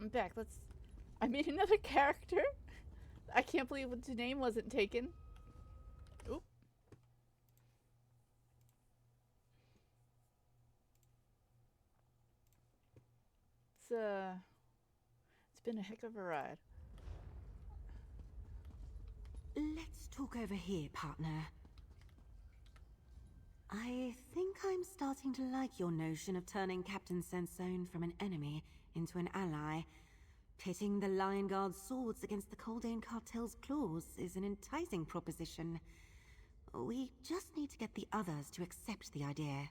I'm back. I made another character. I can't believe the name wasn't taken. Oop. It's been a heck of a ride. Let's talk over here, partner. I think I'm starting to like your notion of turning Captain Sansone from an enemy into an ally. Pitting the Lion Guard's swords against the Coldane Cartel's claws is an enticing proposition. We just need to get the others to accept the idea.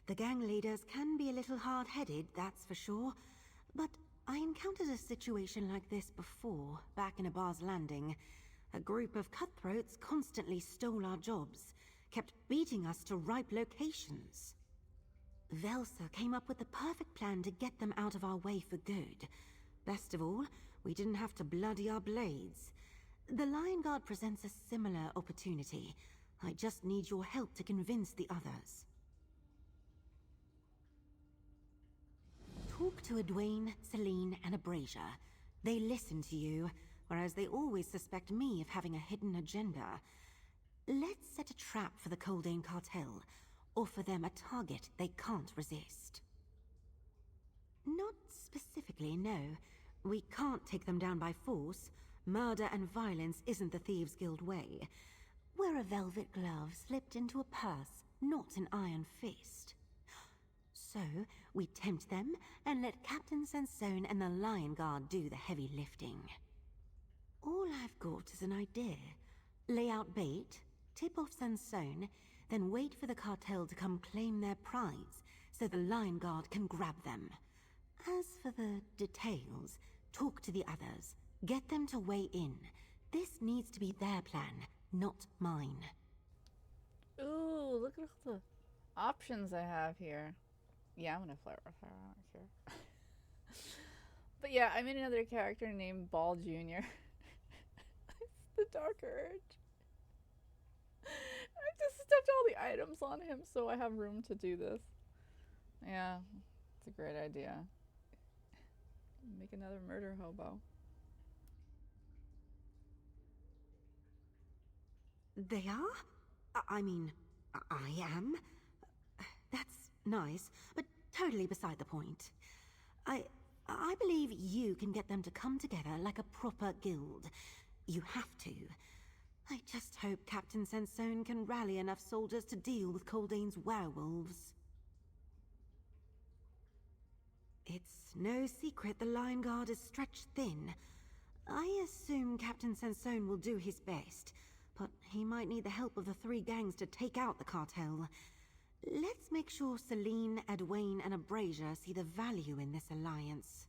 The gang leaders can be a little hard-headed, that's for sure. But I encountered a situation like this before, back in Abar's Landing. A group of cutthroats constantly stole our jobs, kept beating us to ripe locations. Velsa came up with the perfect plan to get them out of our way for good. Best of all, we didn't have to bloody our blades. The Lion Guard presents a similar opportunity. I just need your help to convince the others. Talk to Edwayne, Celine, and Abrasia. They listen to you, whereas they always suspect me of having a hidden agenda. Let's set a trap for the Coldane Cartel. Offer them a target they can't resist. Not specifically, no. We can't take them down by force. Murder and violence isn't the Thieves Guild way. We're a velvet glove slipped into a purse, not an iron fist. So, we tempt them and let Captain Sansone and the Lion Guard do the heavy lifting. All I've got is an idea. Lay out bait, tip off Sansone, then wait for the cartel to come claim their prize, so the Lion Guard can grab them. As for the details, talk to the others. Get them to weigh in. This needs to be their plan, not mine. Ooh, look at all the options I have here. Yeah, I'm gonna flirt with her. I don't care. But yeah, I made another character named Ball Jr. It's the Dark Urge. I just stuffed all the items on him so I have room to do this. Yeah, it's a great idea. Make another murder hobo. They are? I mean, I am? That's nice, but totally beside the point. I believe you can get them to come together like a proper guild. You have to. I just hope Captain Sansone can rally enough soldiers to deal with Coldane's werewolves. It's no secret the Lion Guard is stretched thin. I assume Captain Sansone will do his best, but he might need the help of the three gangs to take out the cartel. Let's make sure Celine, Edwayne, and Abrasia see the value in this alliance.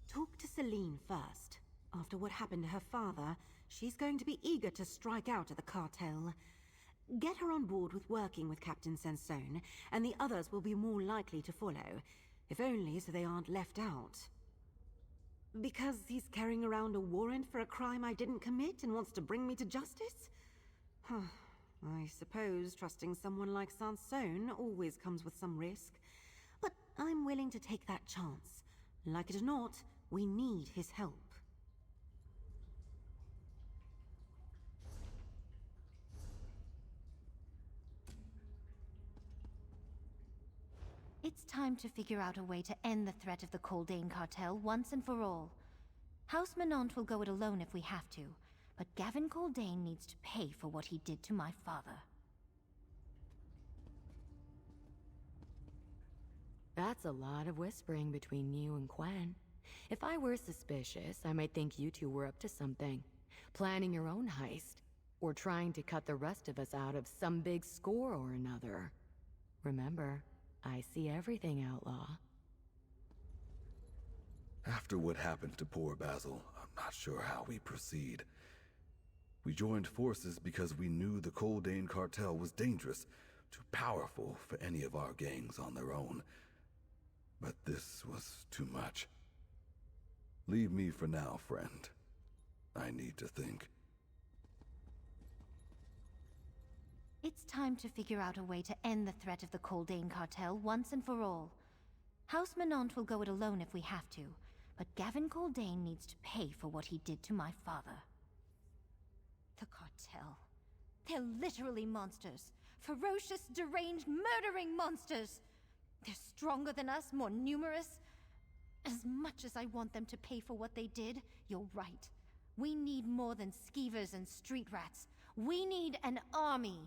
Talk to Celine first. After what happened to her father, she's going to be eager to strike out at the cartel. Get her on board with working with Captain Sansone, and the others will be more likely to follow, if only so they aren't left out. Because he's carrying around a warrant for a crime I didn't commit and wants to bring me to justice? Huh. I suppose trusting someone like Sansone always comes with some risk. But I'm willing to take that chance. Like it or not, we need his help. It's time to figure out a way to end the threat of the Coldane Cartel once and for all. House Menant will go it alone if we have to, but Gavin Coldane needs to pay for what he did to my father. That's a lot of whispering between you and Quen. If I were suspicious, I might think you two were up to something. Planning your own heist, or trying to cut the rest of us out of some big score or another. Remember, I see everything, Outlaw. After what happened to poor Basil, I'm not sure how we proceed. We joined forces because we knew the Coldane Cartel was dangerous, too powerful for any of our gangs on their own. But this was too much. Leave me for now, friend. I need to think. It's time to figure out a way to end the threat of the Coldane Cartel once and for all. House Menant will go it alone if we have to, but Gavin Caldane needs to pay for what he did to my father. The cartel. They're literally monsters. Ferocious, deranged, murdering monsters! They're stronger than us, more numerous. As much as I want them to pay for what they did, you're right. We need more than skeevers and street rats. We need an army.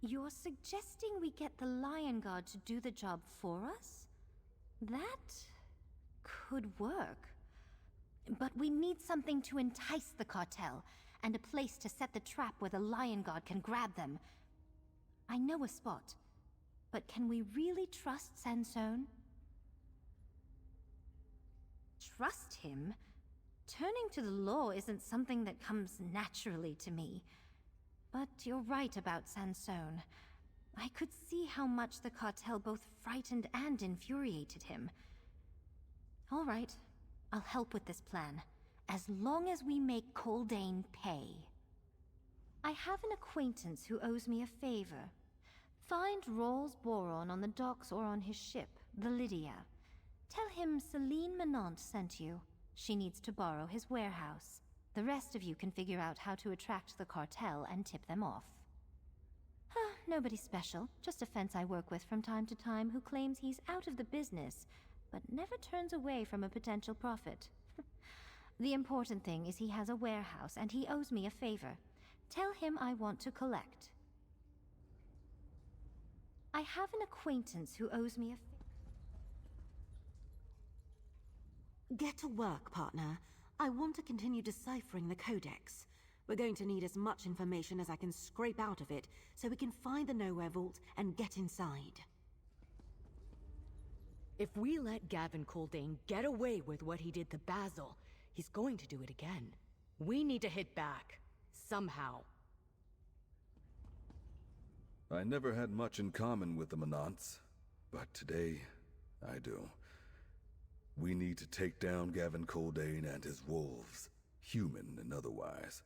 You're suggesting we get the Lion Guard to do the job for us? That could work. But we need something to entice the cartel, and a place to set the trap where the Lion Guard can grab them. I know a spot, but can we really trust Sansone? Trust him? Turning to the law isn't something that comes naturally to me. But you're right about Sansone. I could see how much the cartel both frightened and infuriated him. All right, I'll help with this plan, as long as we make Caldane pay. I have an acquaintance who owes me a favor. Find Rawls Boron on the docks or on his ship, the Lydia. Tell him Celine Menant sent you. She needs to borrow his warehouse. The rest of you can figure out how to attract the cartel and tip them off. Nobody special, just a fence I work with from time to time who claims he's out of the business, but never turns away from a potential profit. The important thing is he has a warehouse and he owes me a favor. Tell him I want to collect. I have an acquaintance who owes me a favor. Get to work, partner. I want to continue deciphering the Codex. We're going to need as much information as I can scrape out of it, so we can find the Nowhere Vault and get inside. If we let Gavin Caldane get away with what he did to Basil, he's going to do it again. We need to hit back. Somehow. I never had much in common with the Menants, but today, I do. We need to take down Gavin Caldane and his wolves, human and otherwise.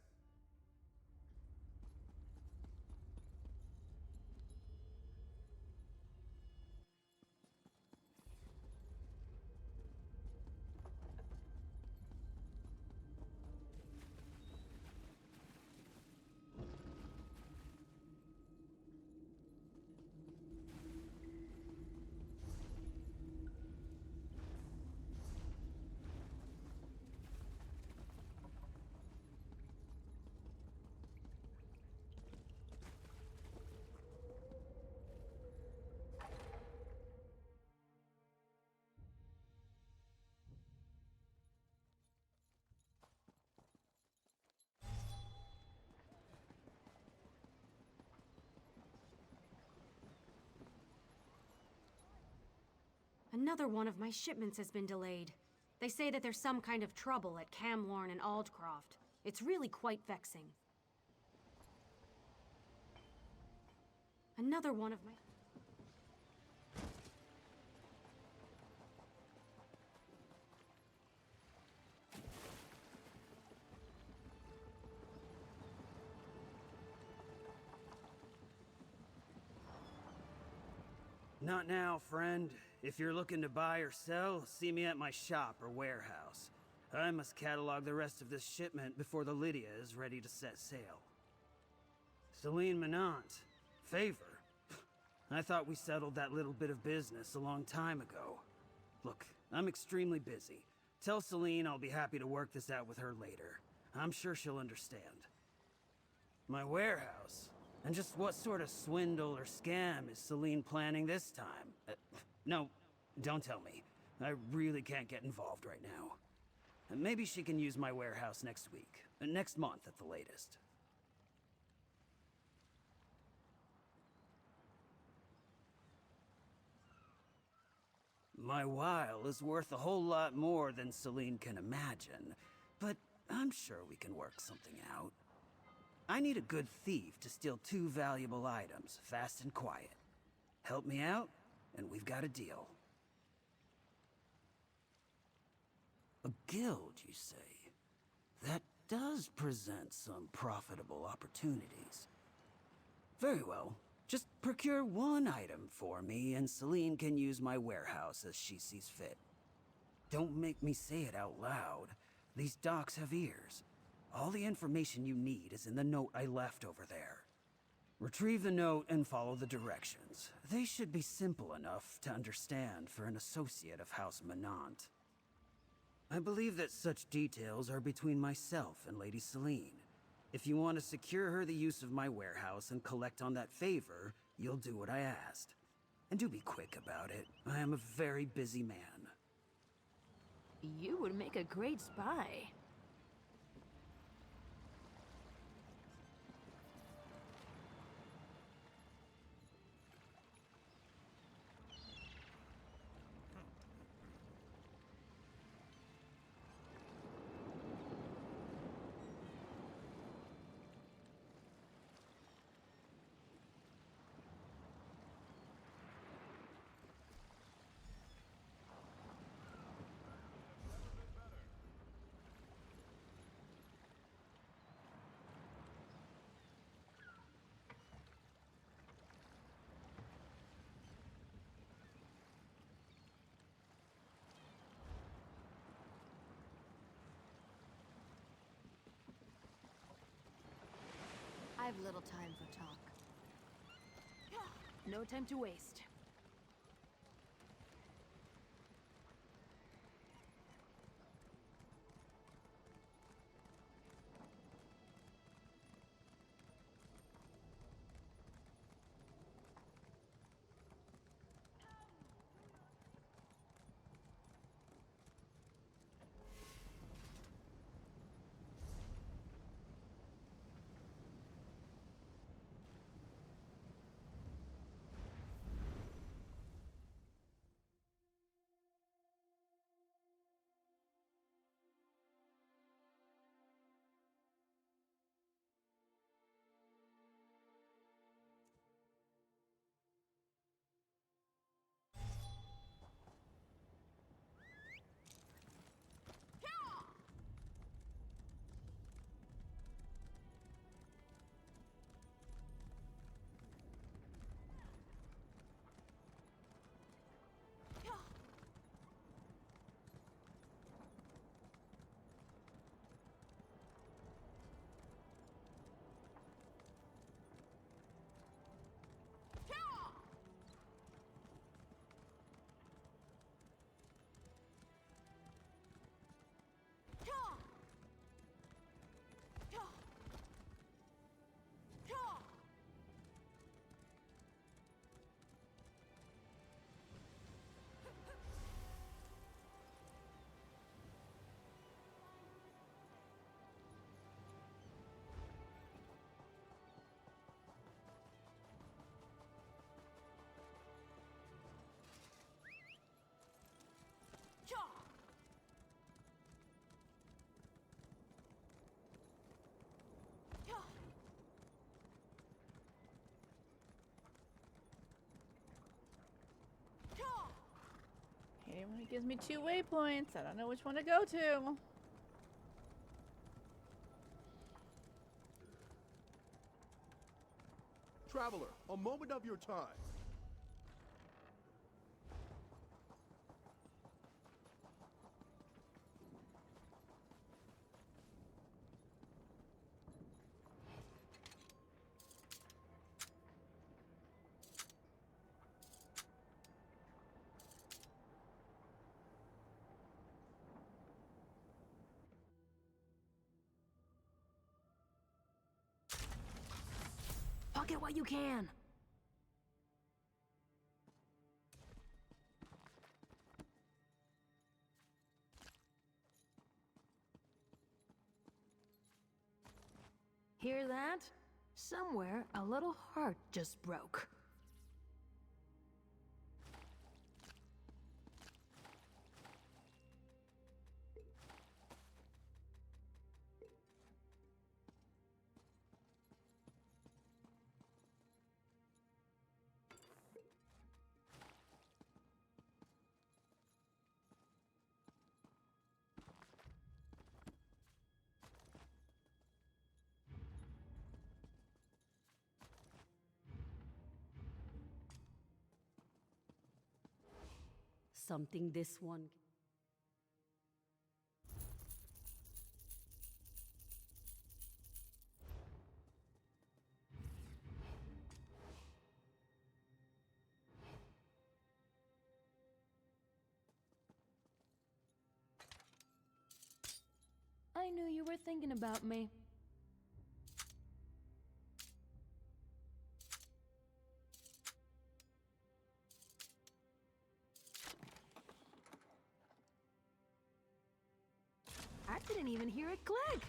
Another one of my shipments has been delayed. They say that there's some kind of trouble at Camlorn and Aldcroft. It's really quite vexing. Another one of my... Not now, friend. If you're looking to buy or sell, see me at my shop or warehouse. I must catalog the rest of this shipment before the Lydia is ready to set sail. Celine Menant. Favor? I thought we settled that little bit of business a long time ago. Look, I'm extremely busy. Tell Celine I'll be happy to work this out with her later. I'm sure she'll understand. My warehouse? And just what sort of swindle or scam is Celine planning this time? No, don't tell me. I really can't get involved right now. Maybe she can use my warehouse next week. Next month at the latest. My while is worth a whole lot more than Celine can imagine, but I'm sure we can work something out. I need a good thief to steal 2 valuable items, fast and quiet. Help me out, and we've got a deal. A guild, you say? That does present some profitable opportunities. Very well. Just procure one item for me, and Celine can use my warehouse as she sees fit. Don't make me say it out loud. These docks have ears. All the information you need is in the note I left over there. Retrieve the note and follow the directions. They should be simple enough to understand for an associate of House Menant. I believe that such details are between myself and Lady Celine. If you want to secure her the use of my warehouse and collect on that favor, you'll do what I asked. And do be quick about it. I am a very busy man. You would make a great spy. I've little time for talk. No time to waste. Hate it when it gives me 2 waypoints. I don't know which one to go to. Traveler, a moment of your time. Pocket what you can. Hear that? Somewhere a little heart just broke. Something this one... I knew you were thinking about me. I didn't even hear it click!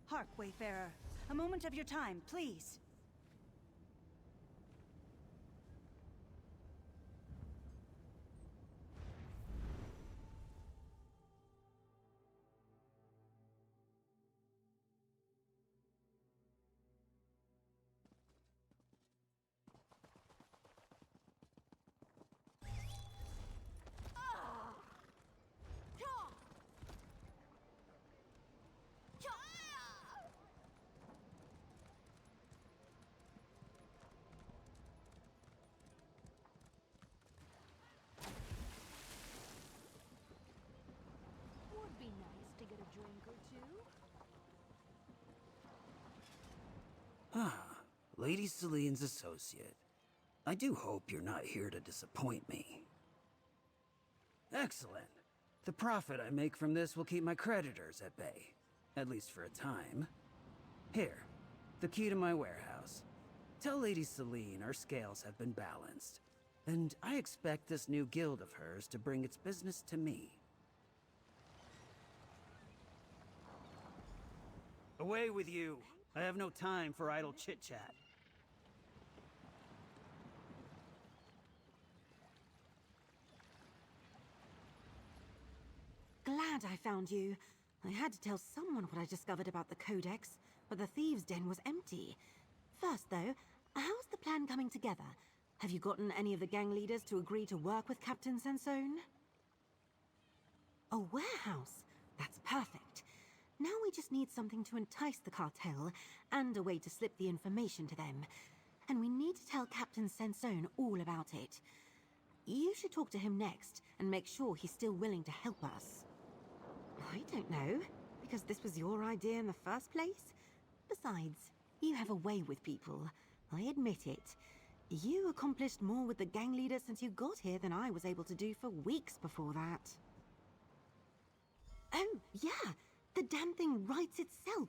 Hark, Wayfarer. A moment of your time, please. Would be nice to get a drink or two. Ah, Lady Celine's associate. I do hope you're not here to disappoint me. Excellent. The profit I make from this will keep my creditors at bay. At least for a time. Here, the key to my warehouse. Tell Lady Celine our scales have been balanced. And I expect this new guild of hers to bring its business to me. Away with you! I have no time for idle chit-chat. Glad I found you. I had to tell someone what I discovered about the Codex, but the Thieves' Den was empty. First, though, how's the plan coming together? Have you gotten any of the gang leaders to agree to work with Captain Sansone? A warehouse? That's perfect. Now we just need something to entice the cartel, and a way to slip the information to them. And we need to tell Captain Sansone all about it. You should talk to him next, and make sure he's still willing to help us. I don't know, because this was your idea in the first place. Besides, you have a way with people. I admit it. You accomplished more with the gang leader since you got here than I was able to do for weeks before that. Oh, yeah! The damn thing writes itself!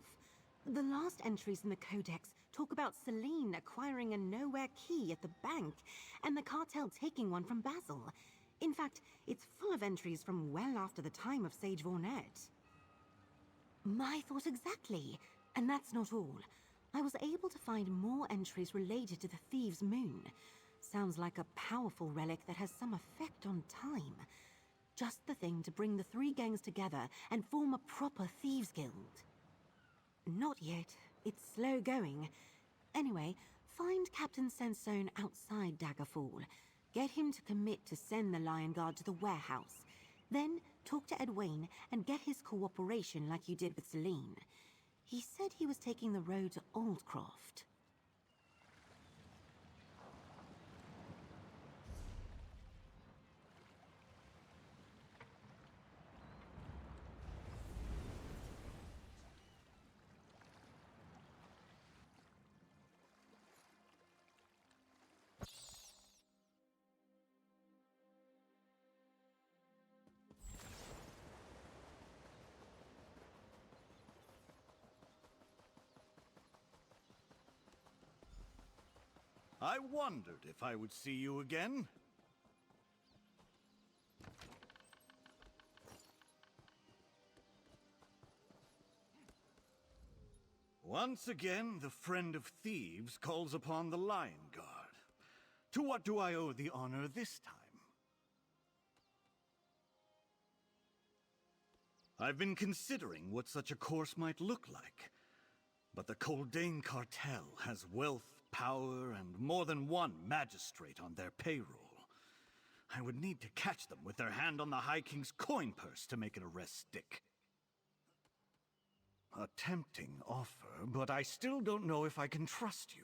The last entries in the Codex talk about Celine acquiring a nowhere key at the bank, and the cartel taking one from Basil. In fact, it's full of entries from well after the time of Sage Vornet. My thought exactly. And that's not all. I was able to find more entries related to the Thieves' Moon. Sounds like a powerful relic that has some effect on time. Just the thing to bring the three gangs together and form a proper Thieves' Guild. Not yet. It's slow going. Anyway, find Captain Sansone outside Daggerfall. Get him to commit to send the Lion Guard to the warehouse. Then talk to Edwayne and get his cooperation like you did with Celine. He said he was taking the road to Oldcroft. I wondered if I would see you again. Once again, the friend of thieves calls upon the Lion Guard. To what do I owe the honor this time? I've been considering what such a course might look like. But the Coldane Cartel has wealth, power, and more than one magistrate on their payroll. I would need to catch them with their hand on the High King's coin purse to make an arrest stick. A tempting offer, but I still don't know if I can trust you.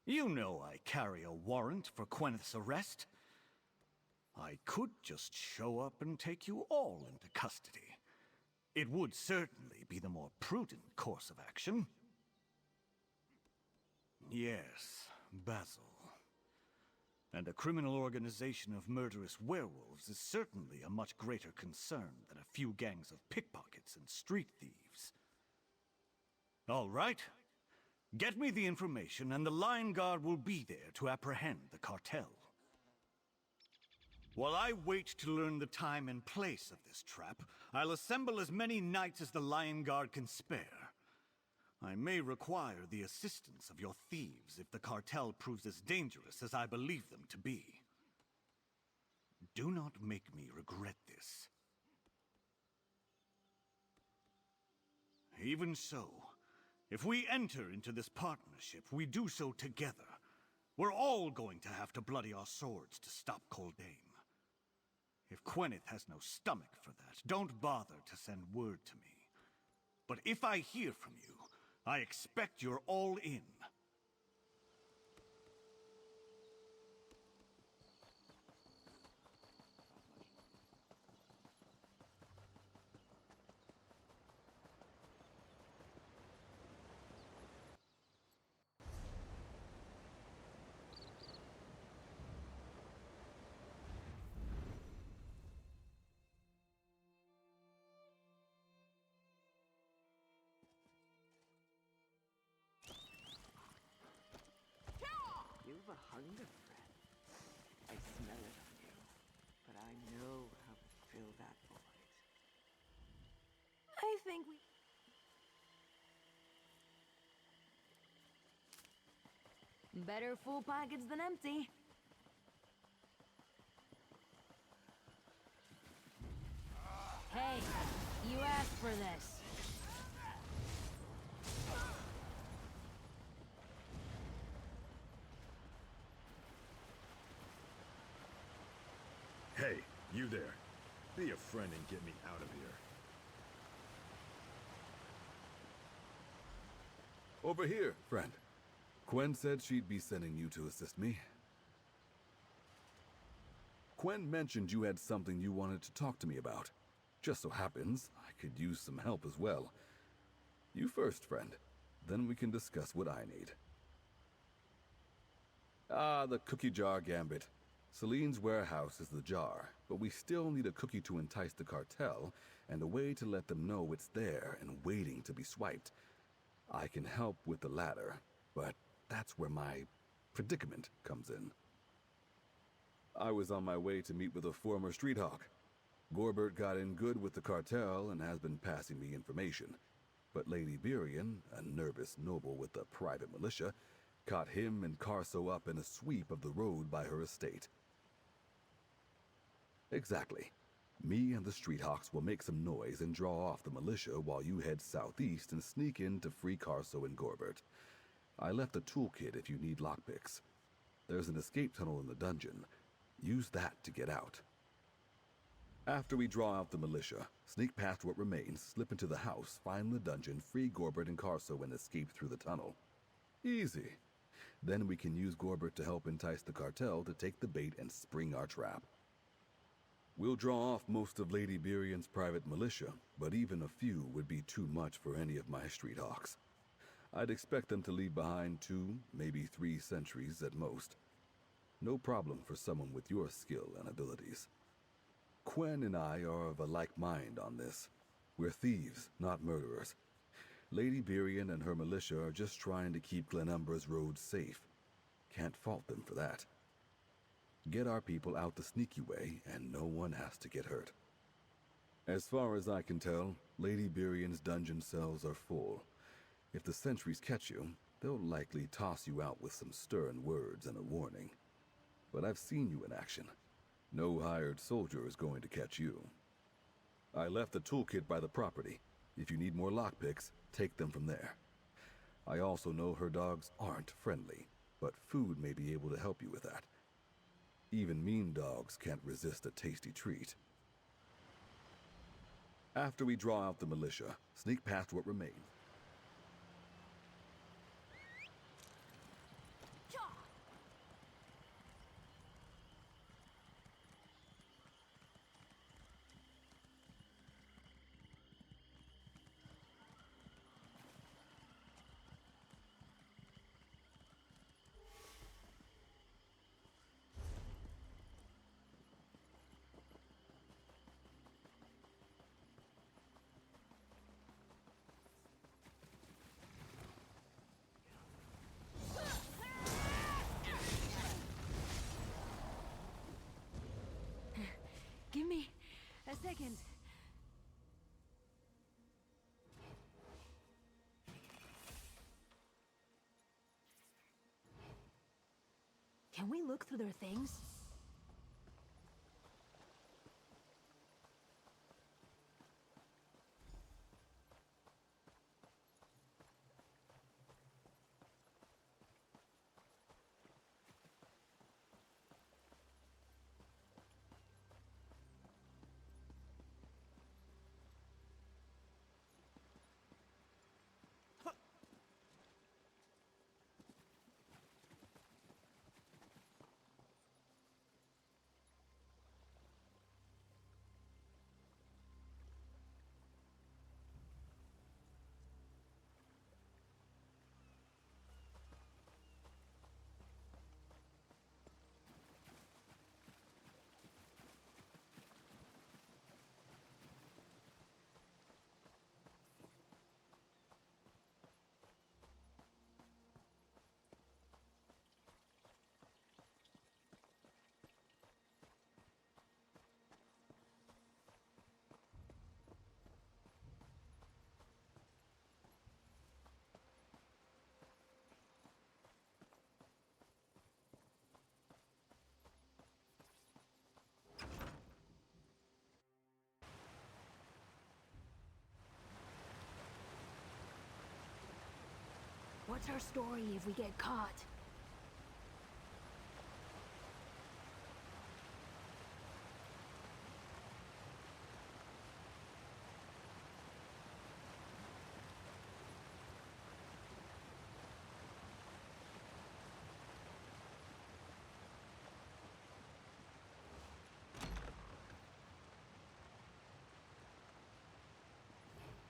You know I carry a warrant for Gwyneth's arrest. I could just show up and take you all into custody. It would certainly be the more prudent course of action. Yes, Basil. And a criminal organization of murderous werewolves is certainly a much greater concern than a few gangs of pickpockets and street thieves. All right. Get me the information, and the Lion Guard will be there to apprehend the cartel. While I wait to learn the time and place of this trap, I'll assemble as many knights as the Lion Guard can spare. I may require the assistance of your thieves if the cartel proves as dangerous as I believe them to be. Do not make me regret this. Even so, if we enter into this partnership, we do so together. We're all going to have to bloody our swords to stop Coldane. If Gwyneth has no stomach for that, don't bother to send word to me. But if I hear from you, I expect you're all in. You've a hunger, friend. I smell it on you, but I know how to fill that void. I think we... Better full pockets than empty. Hey, you asked for this. Hey, you there. Be a friend and get me out of here. Over here, friend. Gwen said she'd be sending you to assist me. Gwen mentioned you had something you wanted to talk to me about. Just so happens, I could use some help as well. You first, friend. Then we can discuss what I need. Ah, the cookie jar gambit. Celine's warehouse is the jar, but we still need a cookie to entice the cartel, and a way to let them know it's there and waiting to be swiped. I can help with the latter, but that's where my predicament comes in. I was on my way to meet with a former street hawk. Gorbert got in good with the cartel and has been passing me information. But Lady Birion, a nervous noble with a private militia, caught him and Carso up in a sweep of the road by her estate. Exactly. Me and the Street Hawks will make some noise and draw off the militia while you head southeast and sneak in to free Carso and Gorbert. I left a toolkit if you need lockpicks. There's an escape tunnel in the dungeon. Use that to get out. After we draw out the militia, sneak past what remains, slip into the house, find the dungeon, free Gorbert and Carso, and escape through the tunnel. Easy. Then we can use Gorbert to help entice the cartel to take the bait and spring our trap. We'll draw off most of Lady Birion's private militia, but even a few would be too much for any of my street hawks. I'd expect them to leave behind 2, maybe 3 sentries at most. No problem for someone with your skill and abilities. Gwen and I are of a like mind on this. We're thieves, not murderers. Lady Birion and her militia are just trying to keep Glenumbra's roads safe. Can't fault them for that. Get our people out the sneaky way, and no one has to get hurt. As far as I can tell, Lady Birion's dungeon cells are full. If the sentries catch you, they'll likely toss you out with some stern words and a warning. But I've seen you in action. No hired soldier is going to catch you. I left the toolkit by the property. If you need more lockpicks, take them from there. I also know her dogs aren't friendly, but food may be able to help you with that. Even mean dogs can't resist a tasty treat. After we draw out the militia, sneak past what remains. Give me a second. Can we look through their things? What's our story if we get caught?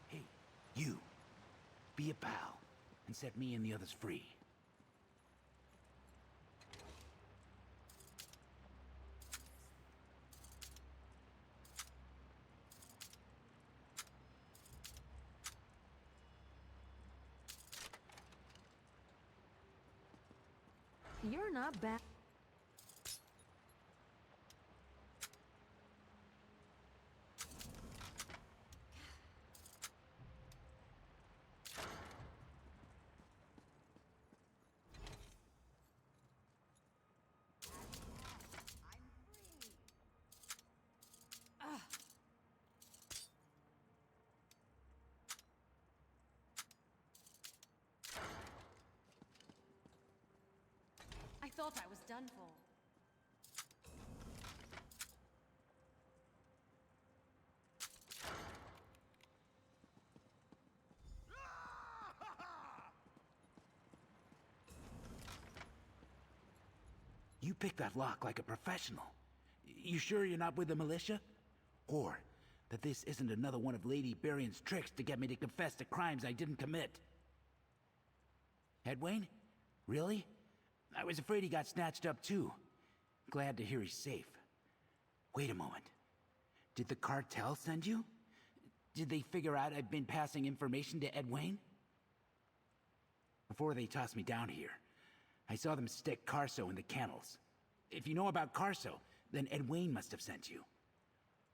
Hey, you. Be a pal and set me and the others free. You're not bad. I thought I was done for. You picked that lock like a professional. You sure you're not with the militia? Or that this isn't another one of Lady Barion's tricks to get me to confess to crimes I didn't commit? Edwayne? Really? I was afraid he got snatched up too. Glad to hear he's safe. Wait a moment. Did the cartel send you? Did they figure out I've been passing information to Edwayne? Before they tossed me down here, I saw them stick Carso in the kennels. If you know about Carso, then Edwayne must have sent you.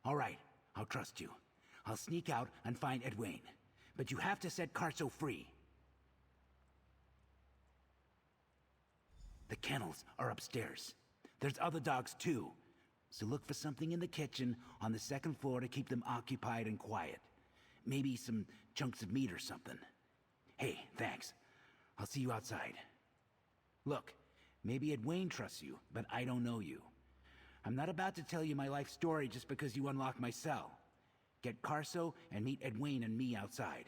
All right, I'll trust you. I'll sneak out and find Edwayne. But you have to set Carso free. The kennels are upstairs. There's other dogs too. So look for something in the kitchen on the second floor to keep them occupied and quiet. Maybe some chunks of meat or something. Hey, thanks. I'll see you outside. Look, maybe Edwayne trusts you, but I don't know you. I'm not about to tell you my life story just because you unlocked my cell. Get Carso and meet Edwayne and me outside.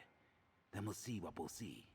Then we'll see what we'll see.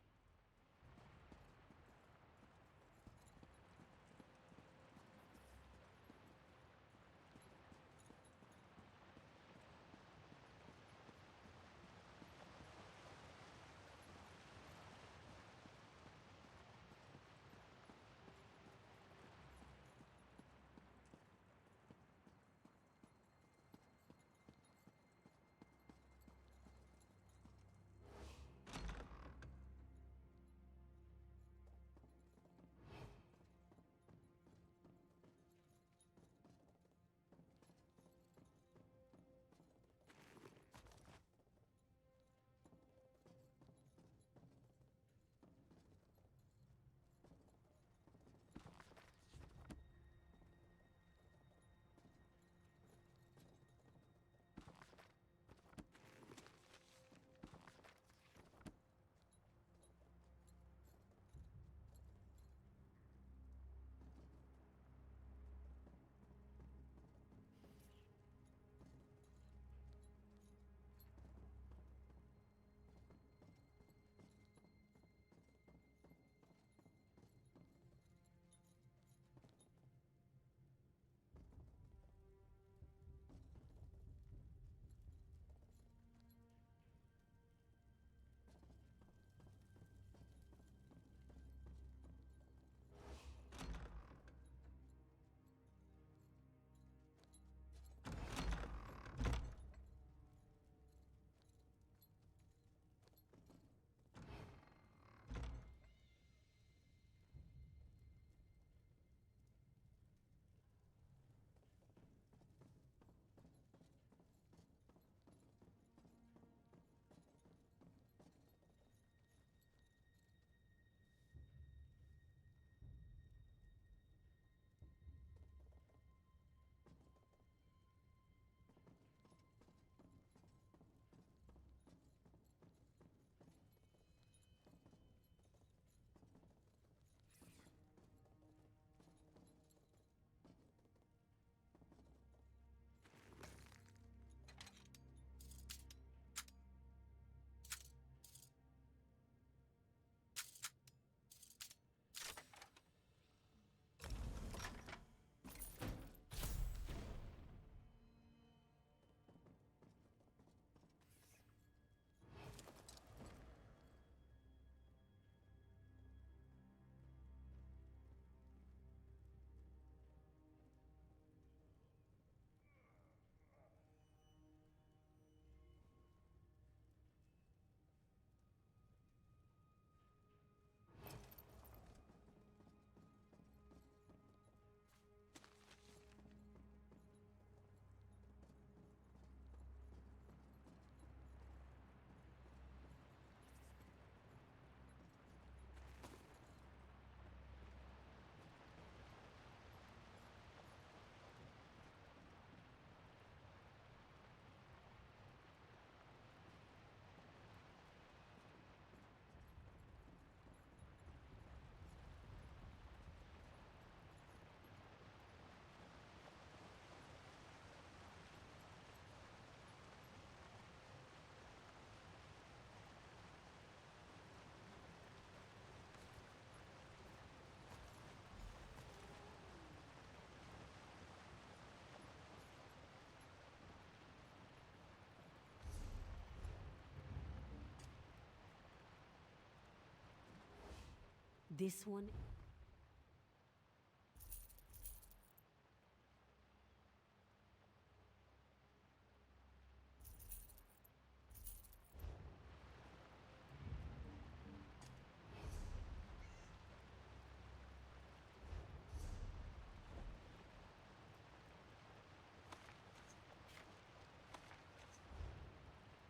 This one?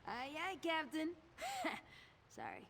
Aye, aye, Captain. Sorry.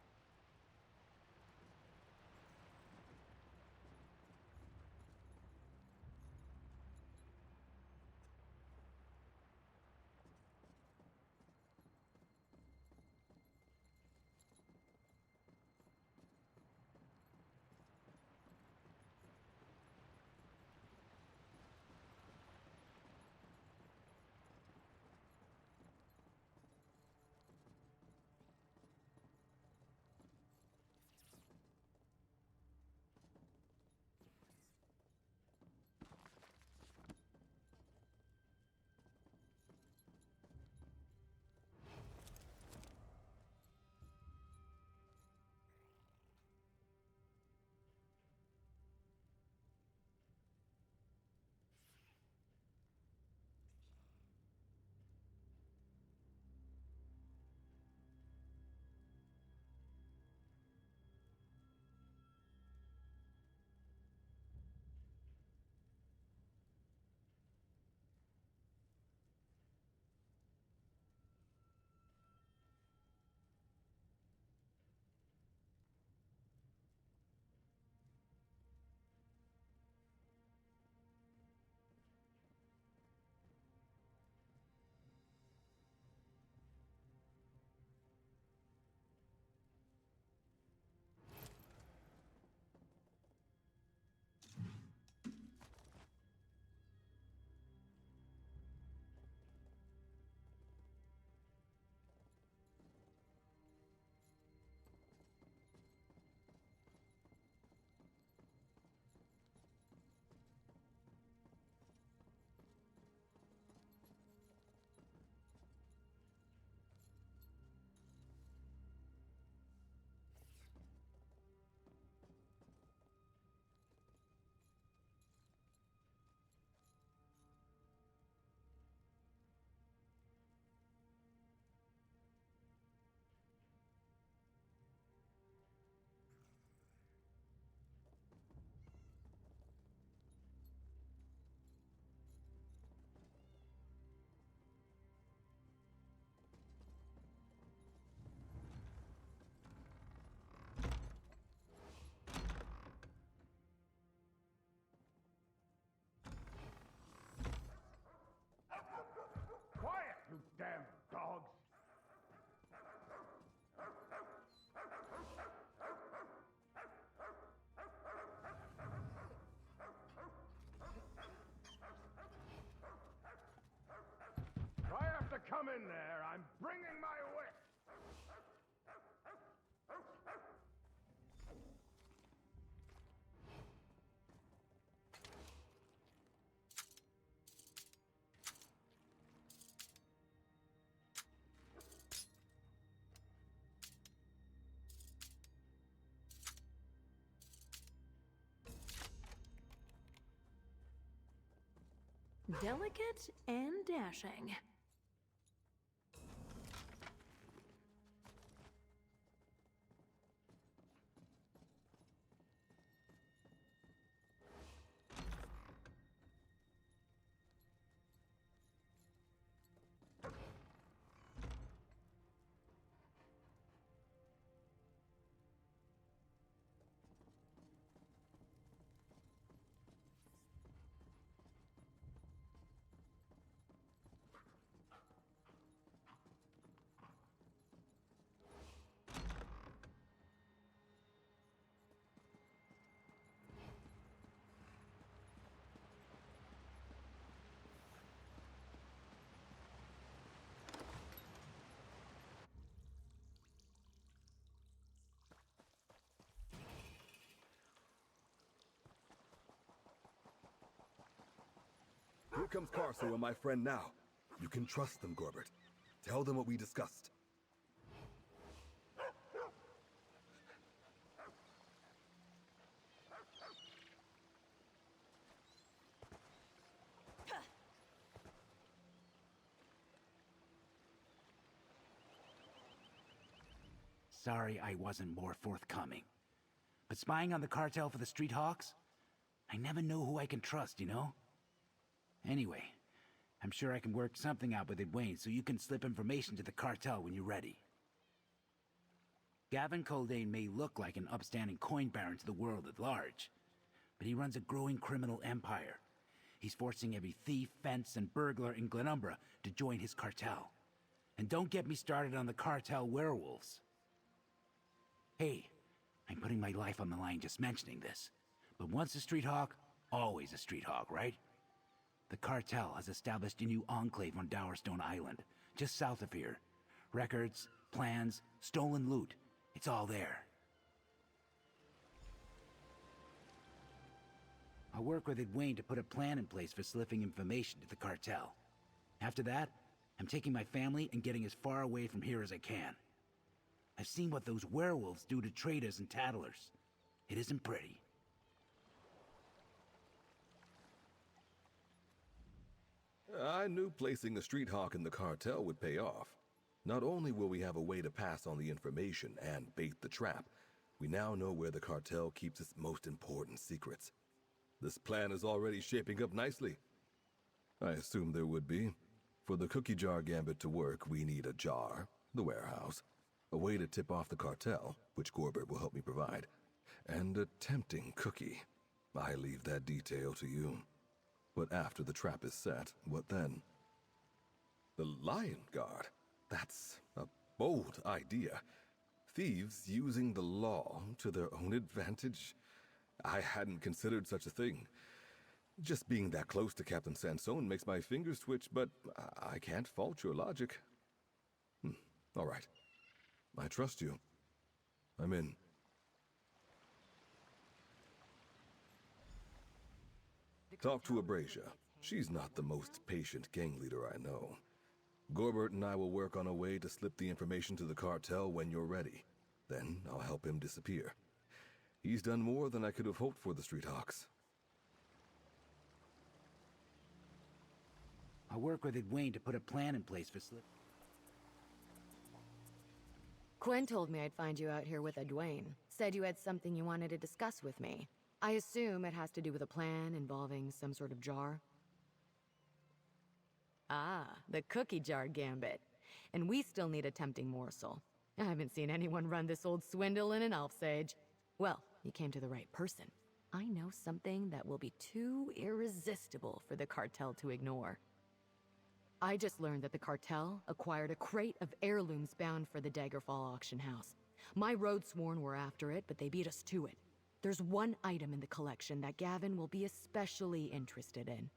Come in there, I'm bringing my whip! Delicate and dashing. Here comes Carso and my friend now. You can trust them, Gorbert. Tell them what we discussed. Sorry I wasn't more forthcoming. But spying on the cartel for the Street Hawks? I never know who I can trust, you know? Anyway, I'm sure I can work something out with Edwayne so you can slip information to the cartel when you're ready. Gavin Coldane may look like an upstanding coin baron to the world at large, but he runs a growing criminal empire. He's forcing every thief, fence, and burglar in Glenumbra to join his cartel. And don't get me started on the cartel werewolves. Hey, I'm putting my life on the line just mentioning this, but once a Street Hawk, always a Street Hawk, right? The cartel has established a new enclave on Dowerstone Island, just south of here. Records, plans, stolen loot. It's all there. I'll work with Edwayne to put a plan in place for slipping information to the cartel. After that, I'm taking my family and getting as far away from here as I can. I've seen what those werewolves do to traders and tattlers. It isn't pretty. I knew placing a Street Hawk in the cartel would pay off. Not only will we have a way to pass on the information and bait the trap, we now know where the cartel keeps its most important secrets. This plan is already shaping up nicely. I assume there would be. For the cookie jar gambit to work, we need a jar, the warehouse, a way to tip off the cartel, which Gorbert will help me provide, and a tempting cookie. I leave that detail to you. But after the trap is set, what then? The Lion Guard? That's a bold idea. Thieves using the law to their own advantage? I hadn't considered such a thing. Just being that close to Captain Sansone makes my fingers twitch, but I can't fault your logic. All right. I trust you. I'm in. Talk to Abrasia. She's not the most patient gang leader I know. Gorbert and I will work on a way to slip the information to the cartel when you're ready. Then I'll help him disappear. He's done more than I could have hoped for the Street Hawks. I'll work with Edwayne to put a plan in place for slip. Quinn told me I'd find you out here with Edwayne. Said you had something you wanted to discuss with me. I assume it has to do with a plan involving some sort of jar? Ah, the cookie jar gambit. And we still need a tempting morsel. I haven't seen anyone run this old swindle in an elf's age. Well, you came to the right person. I know something that will be too irresistible for the cartel to ignore. I just learned that the cartel acquired a crate of heirlooms bound for the Daggerfall auction house. My road sworn were after it, but they beat us to it. There's one item in the collection that Gavin will be especially interested in.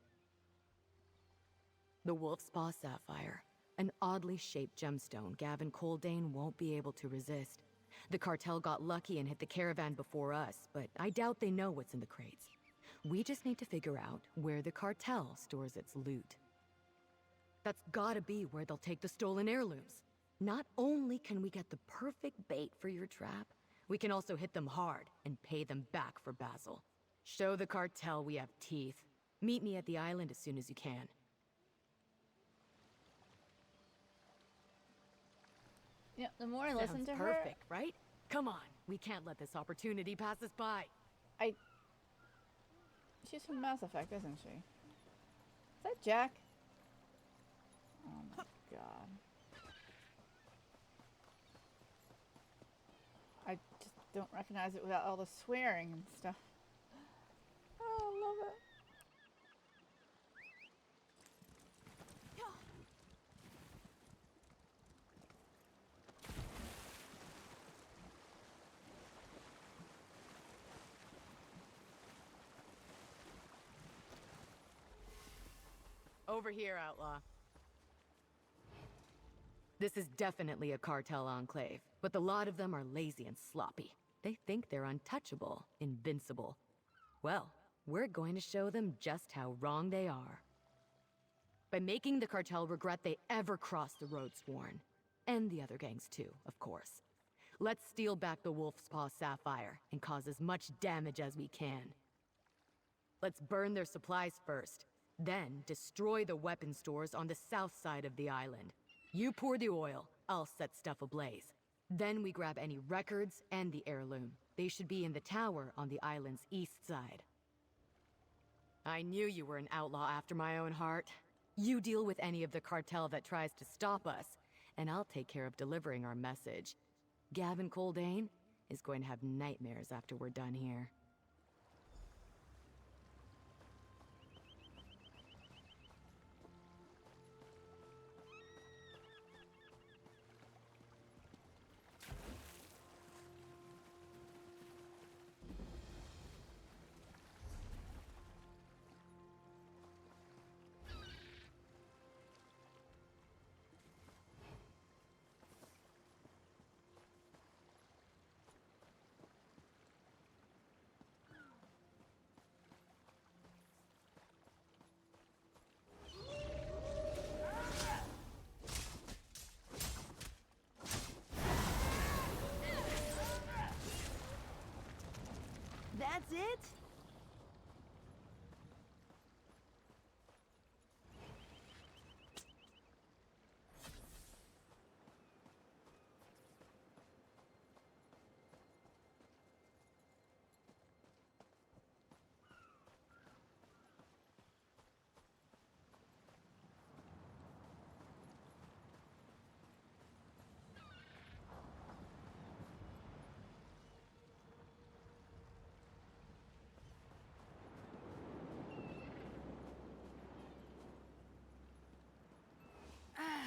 The Wolf's Paw Sapphire. An oddly shaped gemstone Gavin Coldane won't be able to resist. The cartel got lucky and hit the caravan before us, but I doubt they know what's in the crates. We just need to figure out where the cartel stores its loot. That's gotta be where they'll take the stolen heirlooms. Not only can we get the perfect bait for your trap, we can also hit them hard and pay them back for Basil. Show the cartel we have teeth. Meet me at the island as soon as you can. Yeah, the more I listen Sounds to her... perfect, right? Come on, we can't let this opportunity pass us by. She's from Mass Effect, isn't she? Is that Jack? Oh my god. I just don't recognize it without all the swearing and stuff. Oh, I love it. Over here, outlaw. This is definitely a cartel enclave, but the lot of them are lazy and sloppy. They think they're untouchable, invincible. Well, we're going to show them just how wrong they are. By making the cartel regret they ever crossed the road sworn. And the other gangs too, of course. Let's steal back the Wolf's Paw Sapphire and cause as much damage as we can. Let's burn their supplies first. Then, destroy the weapon stores on the south side of the island. You pour the oil, I'll set stuff ablaze. Then we grab any records and the heirloom. They should be in the tower on the island's east side. I knew you were an outlaw after my own heart. You deal with any of the cartel that tries to stop us, and I'll take care of delivering our message. Gavin Coldane is going to have nightmares after we're done here. That's it?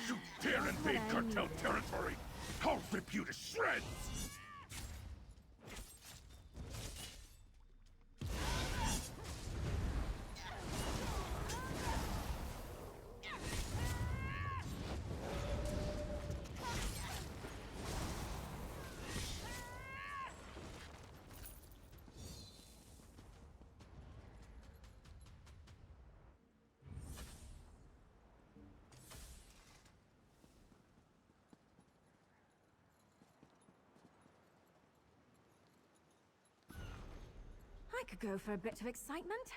You dare invade cartel territory! I'll rip you to shreds! I could go for a bit of excitement.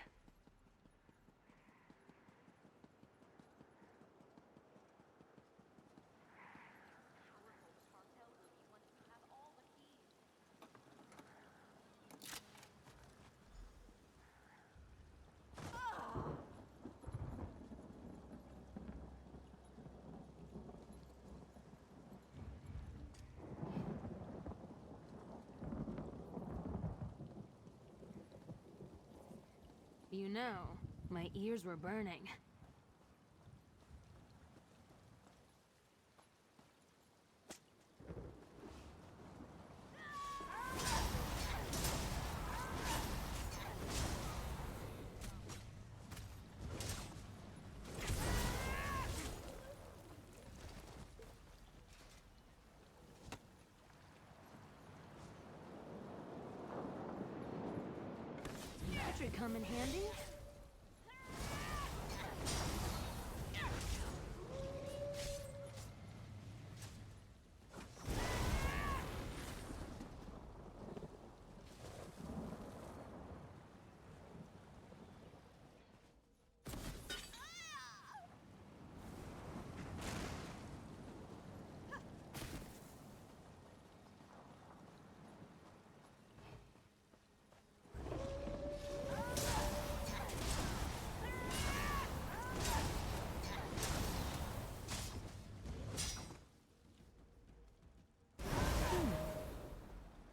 You know, my ears were burning. come in handy?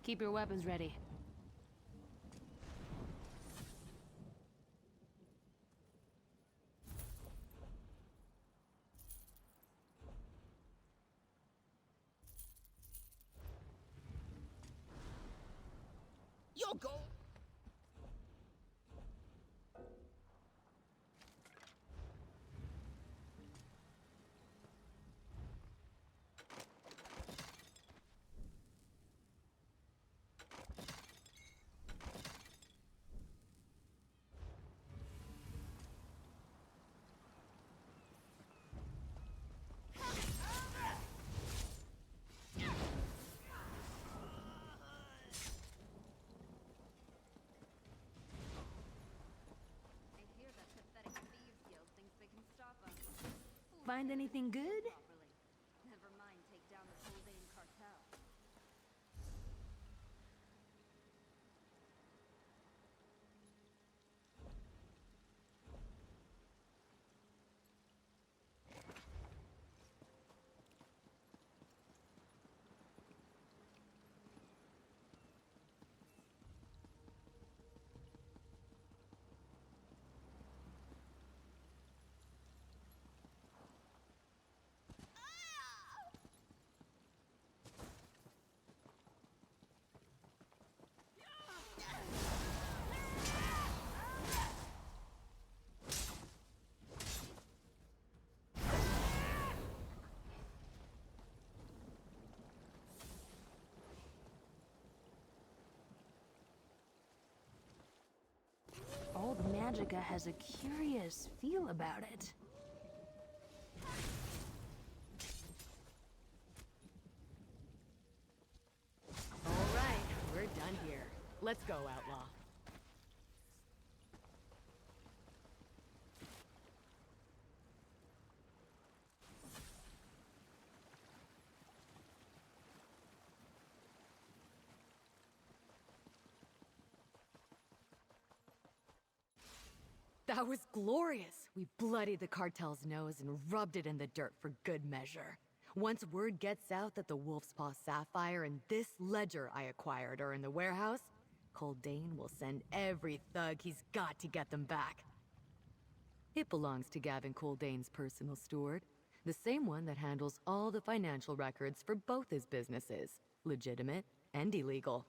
Keep your weapons ready. Yoko! Find anything good? Never mind, take down the Coldane cartel. Old Magica has a curious feel about it. All right, we're done here. Let's go, outlaw. That was glorious! We bloodied the cartel's nose and rubbed it in the dirt for good measure. Once word gets out that the Wolf's Paw Sapphire and this ledger I acquired are in the warehouse, Coldane will send every thug he's got to get them back. It belongs to Gavin Coldane's personal steward, the same one that handles all the financial records for both his businesses, legitimate and illegal.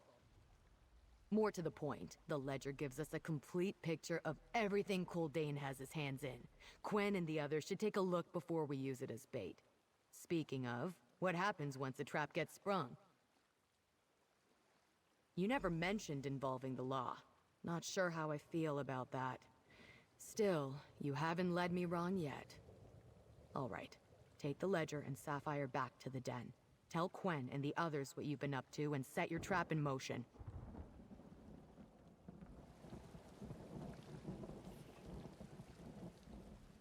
More to the point, the ledger gives us a complete picture of everything Coldane has his hands in. Quen and the others should take a look before we use it as bait. Speaking of, what happens once a trap gets sprung? You never mentioned involving the law. Not sure how I feel about that. Still, you haven't led me wrong yet. All right, take the ledger and Sapphire back to the den. Tell Quen and the others what you've been up to and set your trap in motion.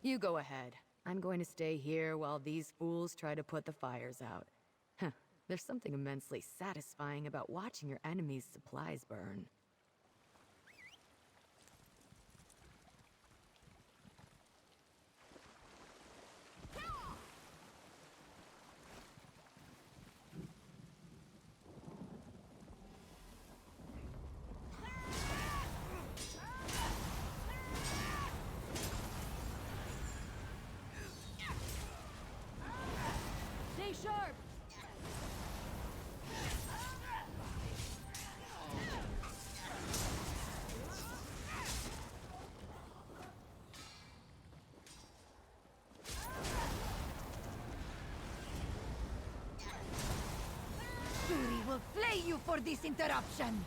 You go ahead. I'm going to stay here while these fools try to put the fires out. Huh, there's something immensely satisfying about watching your enemy's supplies burn. Stay sharp! Fury will flay you for this interruption!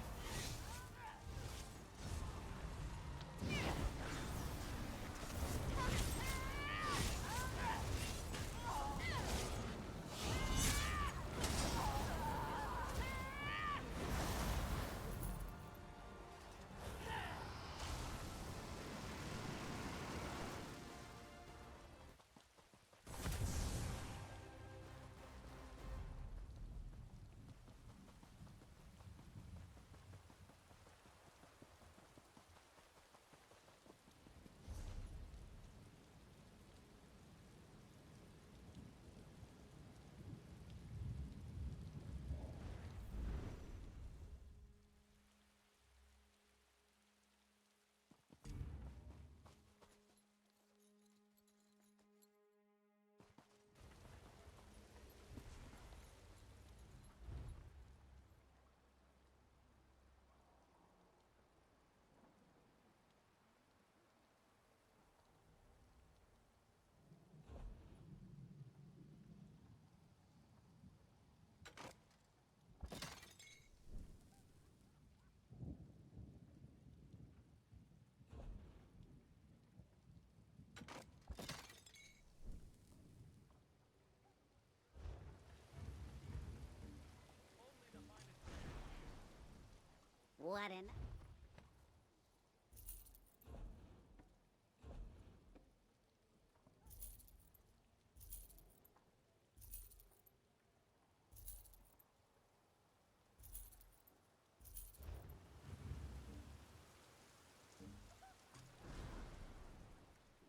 What an...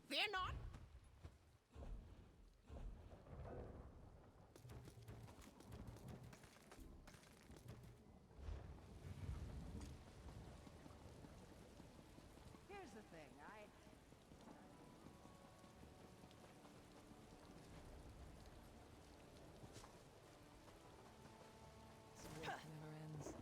Fear not. Here's the thing, This work never ends.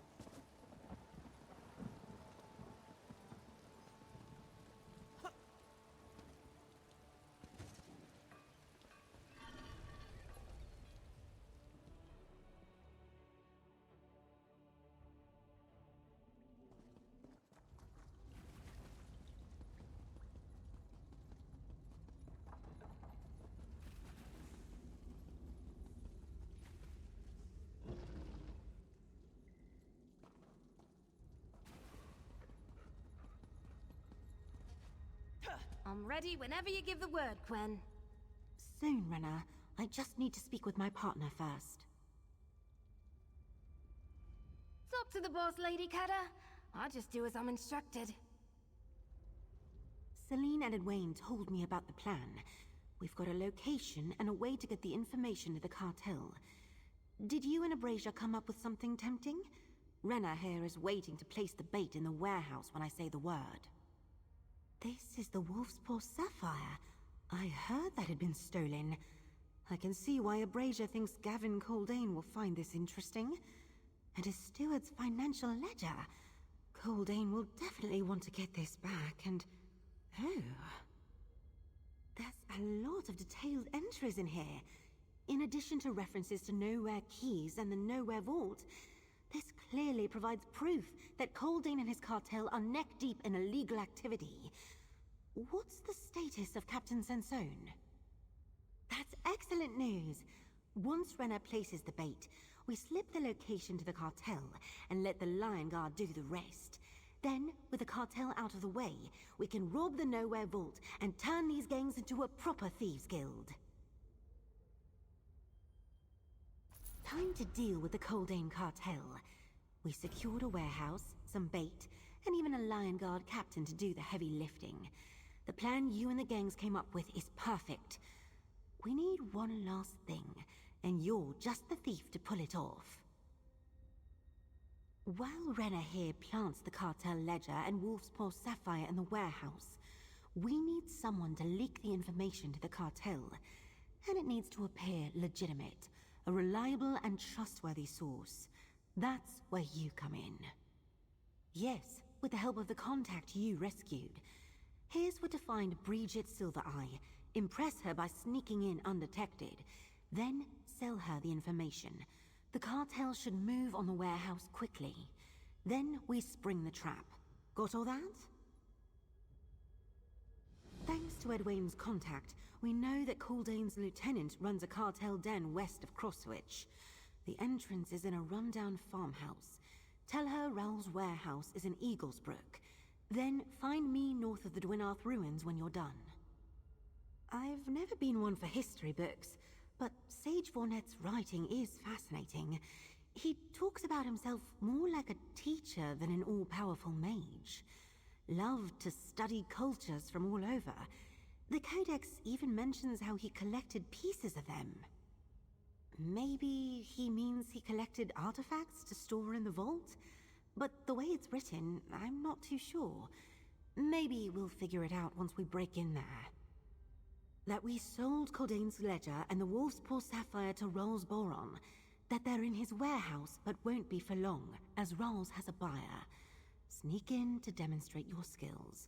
I'm ready whenever you give the word, Gwen. Soon, Renna. I just need to speak with my partner first. Talk to the boss, Lady Cutter. I'll just do as I'm instructed. Celine and Edwayne told me about the plan. We've got a location and a way to get the information to the cartel. Did you and Abrasia come up with something tempting? Renna here is waiting to place the bait in the warehouse when I say the word. This is the Wolf's Paw Sapphire. I heard that had been stolen. I can see why Abrasia thinks Gavin Coldane will find this interesting. And his steward's financial ledger. Coldane will definitely want to get this back, and... oh... there's a lot of detailed entries in here. In addition to references to Nowhere Keys and the Nowhere Vault, this clearly provides proof that Coldane and his cartel are neck-deep in illegal activity. What's the status of Captain Sansone? That's excellent news! Once Renna places the bait, we slip the location to the cartel and let the Lion Guard do the rest. Then, with the cartel out of the way, we can rob the Nowhere Vault and turn these gangs into a proper thieves guild. Time to deal with the Coldane cartel. We secured a warehouse, some bait, and even a Lion Guard captain to do the heavy lifting. The plan you and the gangs came up with is perfect. We need one last thing, and you're just the thief to pull it off. While Renna here plants the cartel ledger and Wolf's Paw Sapphire in the warehouse, we need someone to leak the information to the cartel, and it needs to appear legitimate, a reliable and trustworthy source. That's where you come in. Yes, with the help of the contact you rescued. Here's where to find Bridget Silvereye, impress her by sneaking in undetected, then sell her the information. The cartel should move on the warehouse quickly. Then we spring the trap. Got all that? Thanks to Edwayne's contact, we know that Caldane's lieutenant runs a cartel den west of Crosswich. The entrance is in a rundown farmhouse. Tell her Raoul's warehouse is in Eaglesbrook. Then find me north of the Dwinarth ruins when you're done. I've never been one for history books, but Sage Vornet's writing is fascinating. He talks about himself more like a teacher than an all-powerful mage. Loved to study cultures from all over. The Codex even mentions how he collected pieces of them. Maybe he means he collected artifacts to store in the vault? But the way it's written, I'm not too sure. Maybe we'll figure it out once we break in there. That we sold Caldane's ledger and the Wolf's Paw Sapphire to Rolls Boron. That they're in his warehouse, but won't be for long, as Rolls has a buyer. Sneak in to demonstrate your skills,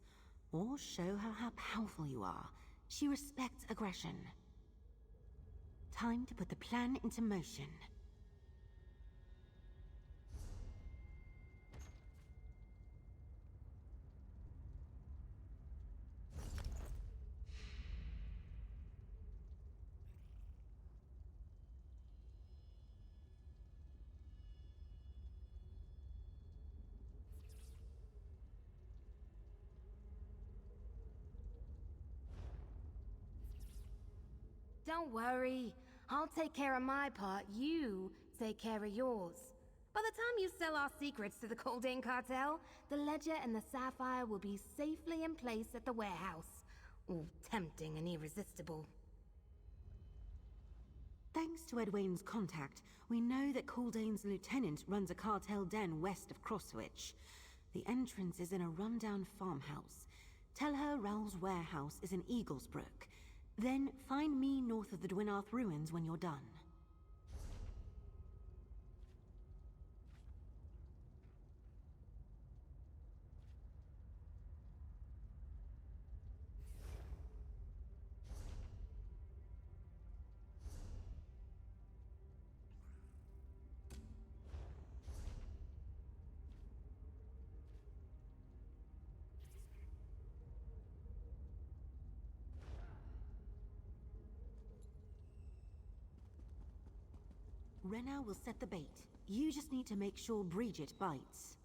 or show her how powerful you are. She respects aggression. Time to put the plan into motion. Don't worry. I'll take care of my part. You take care of yours. By the time you sell our secrets to the Coldane Cartel, the Ledger and the Sapphire will be safely in place at the warehouse. All tempting and irresistible. Thanks to Edwayne's contact, we know that Caldane's lieutenant runs a cartel den west of Crosswitch. The entrance is in a rundown farmhouse. Tell her Raoul's warehouse is in Eaglesbrook. Then find me north of the Dwinarth ruins when you're done. Renna will set the bait. You just need to make sure Bridget bites.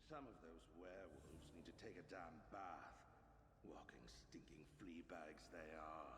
Some of those werewolves need to take a damn bath. Walking stinking flea bags they are.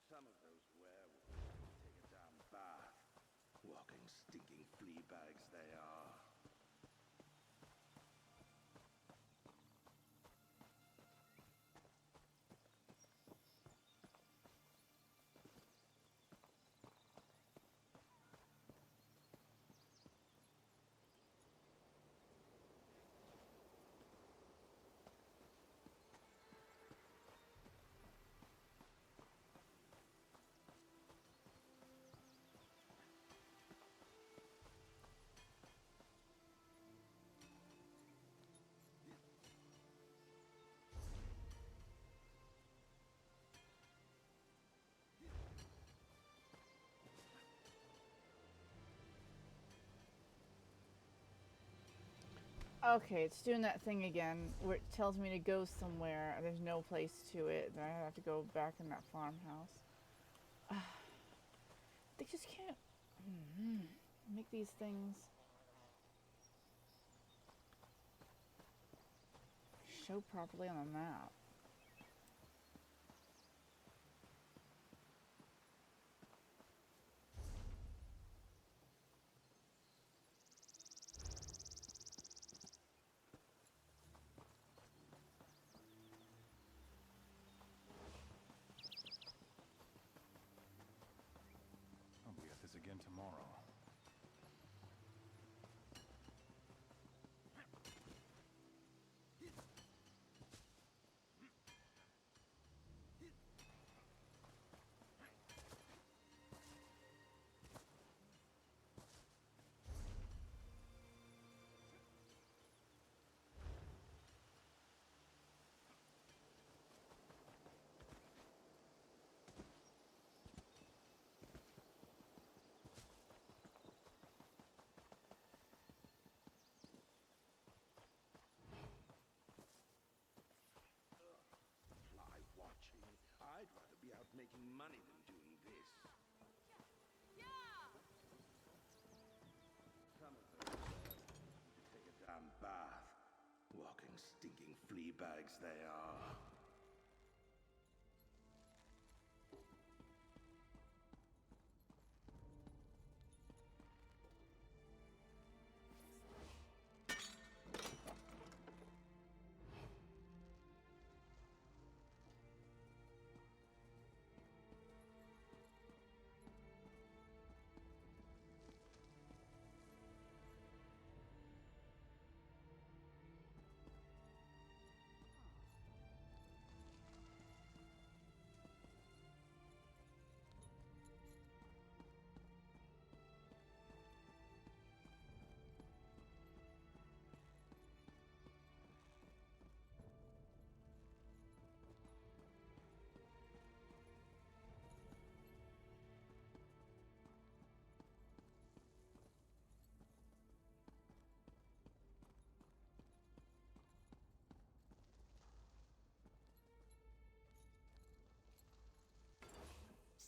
Some of those werewolves need to take a damn bath. Walking stinking flea bags they are. Okay, it's doing that thing again where it tells me to go somewhere and there's no place to it. Then I have to go back in that farmhouse. They just can't make these things show properly on the map. I'll be at this again tomorrow. Fly watching. I'd rather be out making money than doing this. Come of those to take a damn bath. Walking stinking flea bags they are.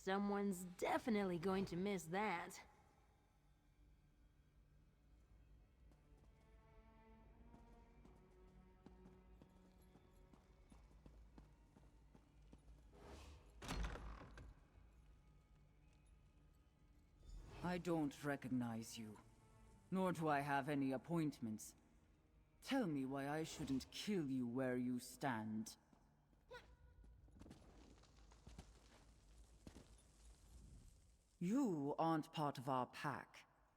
Someone's definitely going to miss that. I don't recognize you, nor do I have any appointments. Tell me why I shouldn't kill you where you stand. You aren't part of our pack,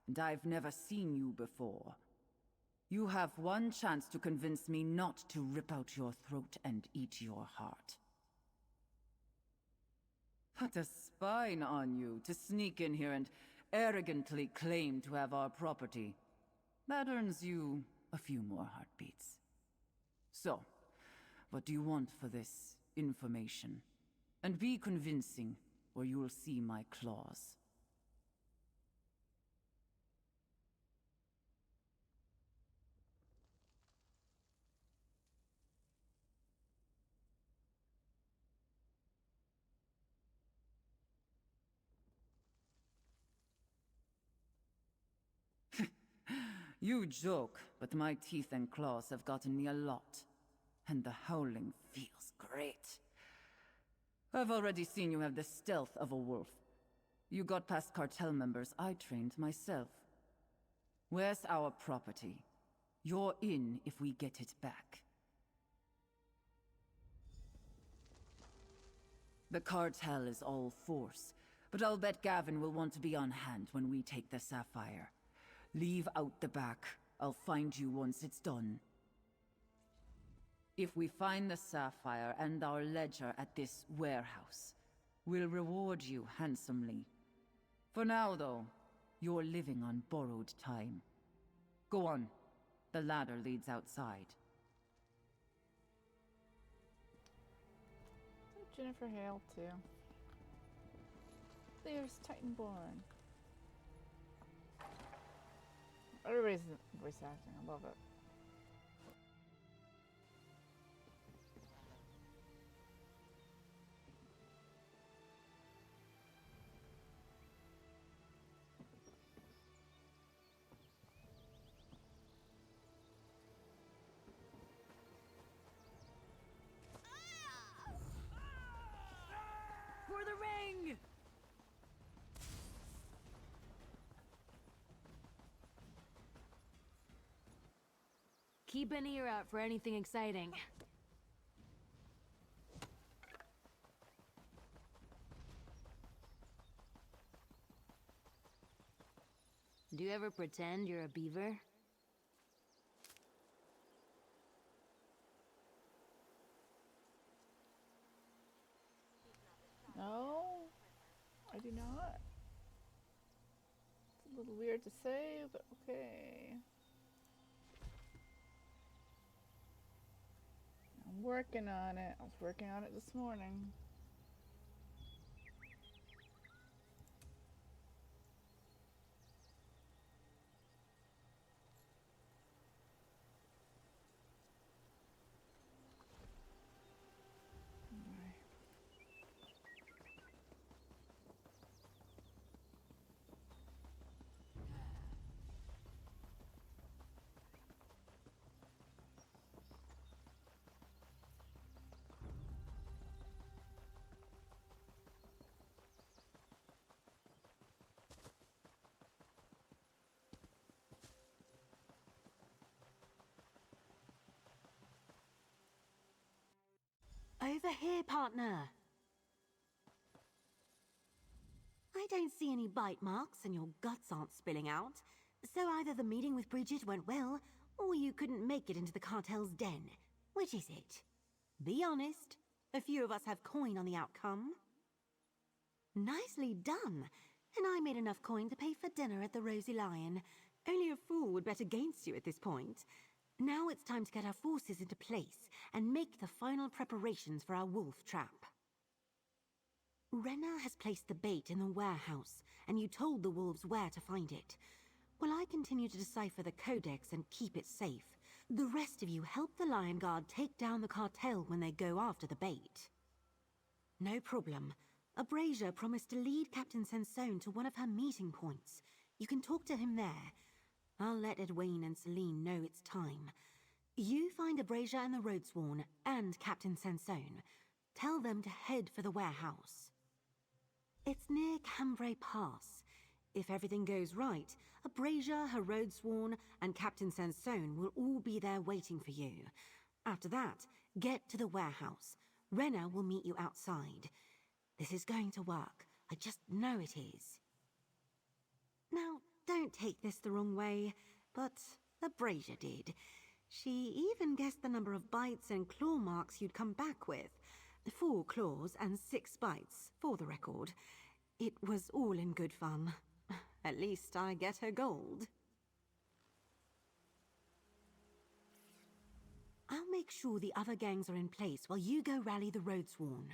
and I've never seen you before. You have one chance to convince me not to rip out your throat and eat your heart. Put a spine on you to sneak in here and arrogantly claim to have our property. That earns you a few more heartbeats. So, what do you want for this information? And be convincing, or you'll see my claws. You joke, but my teeth and claws have gotten me a lot. And the howling feels great. I've already seen you have the stealth of a wolf. You got past cartel members I trained myself. Where's our property? You're in if we get it back. The cartel is all force, but I'll bet Gavin will want to be on hand when we take the sapphire. Leave out the back. I'll find you once it's done. If we find the sapphire and our ledger at this warehouse, we'll reward you handsomely. For now, though, you're living on borrowed time. Go on. The ladder leads outside. Jennifer Hale, too. There's Titanborn. Everybody's voice acting. I love it. keep an ear out for anything exciting. Do you ever pretend you're a beaver? No, I do not. It's a little weird to say, but okay. I'm working on it. I was working on it this morning. Over here, partner. I don't see any bite marks and your guts aren't spilling out. So either the meeting with Bridget went well, or you couldn't make it into the cartel's den. Which is it? Be honest. A few of us have coin on the outcome. Nicely done. And I made enough coin to pay for dinner at the Rosy Lion. Only a fool would bet against you at this point. Now it's time to get our forces into place and make the final preparations for our wolf trap. Renna has placed the bait in the warehouse, and you told the wolves where to find it. While I continue to decipher the codex and keep it safe, the rest of you help the Lion Guard take down the cartel when they go after the bait. No problem. Abrasia promised to lead Captain Sansone to one of her meeting points. You can talk to him there. I'll let Edwayne and Celine know it's time. You find Abrasia and the Roadsworn, and Captain Sansone. Tell them to head for the warehouse. It's near Cambrai Pass. If everything goes right, Abrasia, her Roadsworn, and Captain Sansone will all be there waiting for you. After that, get to the warehouse. Renna will meet you outside. This is going to work. I just know it is. Now, don't take this the wrong way, but Abrasia did. She even guessed the number of bites and claw marks you'd come back with. 4 claws and 6 bites, for the record. It was all in good fun. At least I get her gold. I'll make sure the other gangs are in place while you go rally the Roadsworn.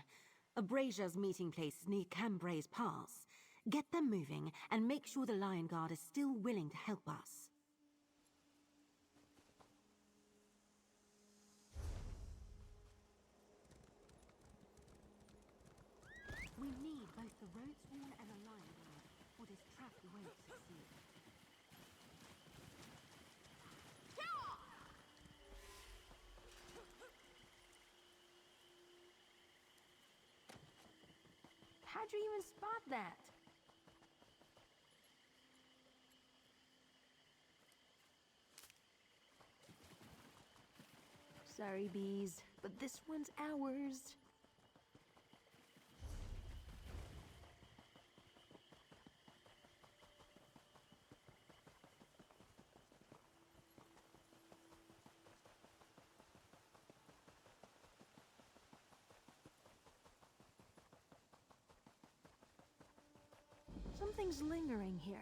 Abrasia's meeting place is near Cambrai's Pass. Get them moving, and make sure the Lion Guard is still willing to help us. We need both the Roadsworn and the Lion Guard, or this trap won't succeed. How'd you even spot that? Sorry, bees, but this one's ours. Something's lingering here.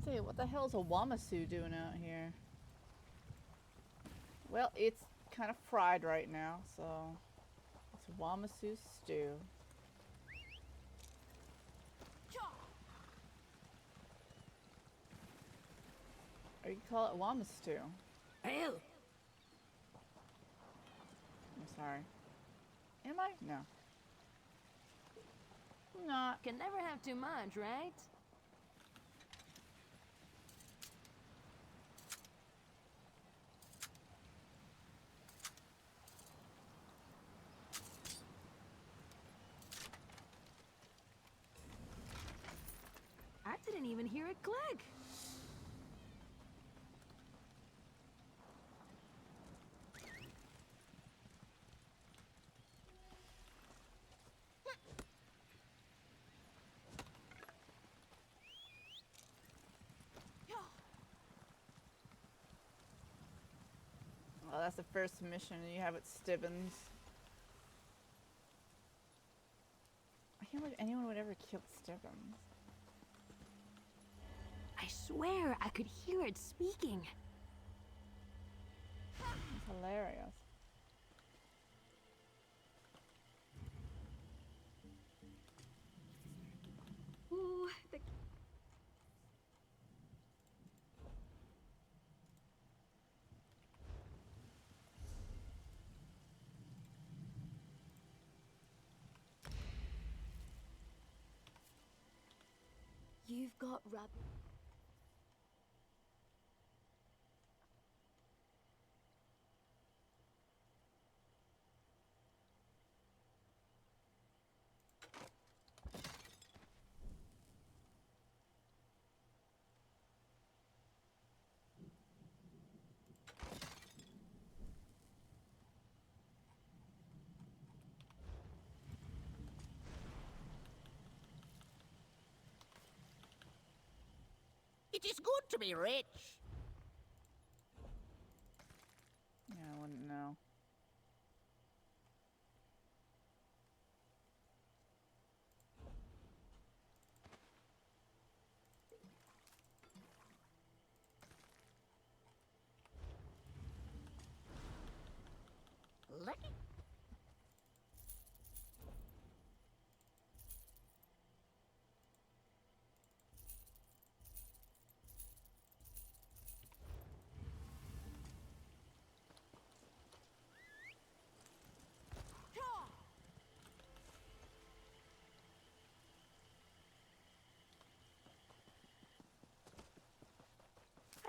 Say, what the hell is a Wamasu doing out here? Well, it's kind of fried right now, so it's Wamasu stew. Or you can call it Wama stew. Hell. I'm sorry. Am I? No. I'm not. Can never have too much, right? I didn't even hear it click. Well, that's the first mission you have at Stibbins. I can't believe anyone would ever kill Stibbins. I swear I could hear it speaking. It's hilarious. Ooh, the... You've got rabbit. It is good to be rich. Yeah, I wouldn't know. Lucky.